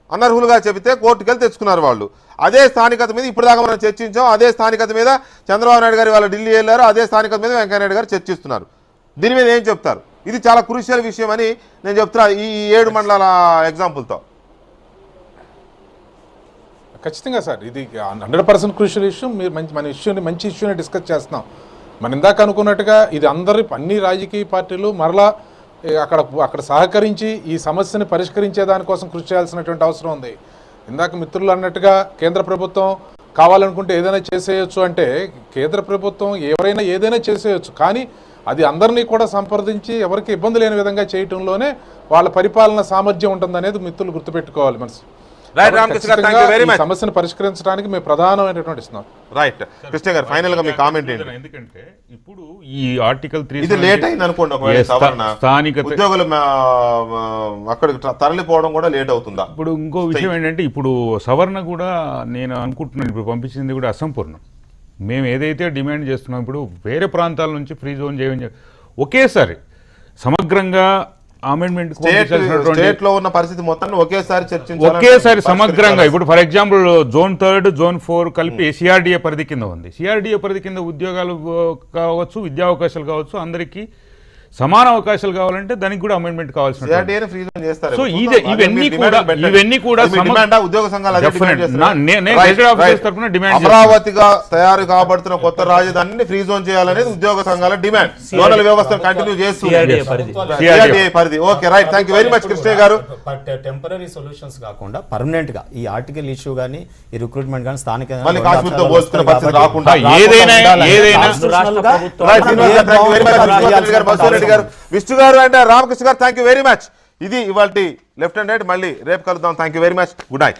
అనర్హులుగా చెబితే కోర్టుకెళ్ళి తెచ్చుకున్నారు వాళ్ళు. అదే స్థానికత మీద ఇప్పుడు దాకా మనం చర్చించాం. అదే స్థానికత మీద చంద్రబాబు నాయుడు గారు వాళ్ళు ఢిల్లీ వెళ్ళారు. అదే స్థానికత మీద వెంకయ్యనాయుడు గారు చర్చిస్తున్నారు. దీని మీద ఏం చెప్తారు? ఇది చాలా క్రూషియల్ విషయం అని నేను చెప్తున్నా ఈ 7 మండలాల ఎగ్జాంపుల్తో. ఖచ్చితంగా సార్, ఇది 100% క్రూషియల్ ఇష్యూ. మీరు మంచి ఇష్యూని డిస్కస్ చేస్తున్నాం. మనం ఇందాక అనుకున్నట్టుగా ఇది అన్ని రాజకీయ పార్టీలు మరలా అక్కడ సహకరించి ఈ సమస్యని పరిష్కరించే దానికోసం కృషి చేయాల్సినటువంటి అవసరం ఉంది. ఇందాక మిత్రులు అన్నట్టుగా కేంద్ర ప్రభుత్వం కావాలనుకుంటే ఏదైనా చేసేయచ్చు అంటే, కేంద్ర ప్రభుత్వం ఎవరైనా ఏదైనా చేసేయచ్చు, కానీ అది అందరినీ కూడా సంప్రదించి ఎవరికి ఇబ్బంది లేని విధంగా చేయటంలోనే వాళ్ళ పరిపాలన సామర్థ్యం ఉంటుందనేది మిత్రులు గుర్తుపెట్టుకోవాలి మనసు. రైట్ రామకృష్ణ గారు, థాంక్యూ వెరీ మచ్. సమస్యను పరిష్కరించడానికి మేము ప్రధానమైనటువంటి ఇస్తున్నాం. రైట్ కృష్ణ గారు, ఫైనల్ గా మీ కామెంట్ ఏంటి? ఎందుకంటే ఇప్పుడు ఈ ఆర్టికల్ 3 ఇది లేట్ అయింది అనుకోండి, ఒకవేళ సవరణ స్థానిక ఉద్యోగులు అక్కడికి తరలిపోవడం కూడా లేట్ అవుతుందా? ఇప్పుడు ఇంకో విషయం ఏంటంటే ఇప్పుడు సవరణ కూడా నేను అనుకుంటున్నాను ఇప్పుడు పంపించింది కూడా అసంపూర్ణం. మేము ఏదైతే డిమాండ్ చేస్తున్నాం ఇప్పుడు వేరే ప్రాంతాల నుంచి ఫ్రీ జోన్ చేయమని ఒకేసారి సమగ్రంగా అమెండ్మెంట్ స్టేట్ లో ఉన్న పరిస్థితి మొత్తాన్ని ఒకేసారి సమగ్రంగా ఇప్పుడు ఫర్ ఎగ్జాంపుల్ జోన్ 3, జోన్ 4 కలిపి సిఆర్డిఏ పరిధి కింద ఉంది. సిఆర్డిఏ పరిధి కింద ఉద్యోగాలు కావచ్చు, విద్యా అవకాశాలు కావచ్చు, అందరికీ సమాన అవకాశాలు కావాలంటే దానికి కూడా అమెండ్మెంట్ కావాల్సిన. సో ఇవన్నీ కూడా ఉద్యోగ సంఘాలు డిమాండ్ అమరావతిగా తయారు కాబడుతున్న కొత్త రాజధానిని ఫ్రీ జోన్ చేయాలనేది ఉద్యోగ సంఘాల డిమాండ్. జోనల్ వ్యవస్థను కంటిన్యూ చేస్తుంది పరిధి. Okay right, thank you very much Krishna గారు. బట్ టెంపరరీ సొల్యూషన్స్ కాకుండా పర్మనెంట్ గా ఈ ఆర్టికల్ ఇష్యూ గానీ ఈ రిక్రూట్మెంట్ గానీ స్థానికంగా విష్ణు గారు అండ్ రామకృష్ణ గారు, థాంక్యూ వెరీ మచ్. ఇది ఇవాళ లెఫ్ట్ అండ్ రైట్. మళ్ళీ రేపు కలుద్దాం. Thank you very much. Good night.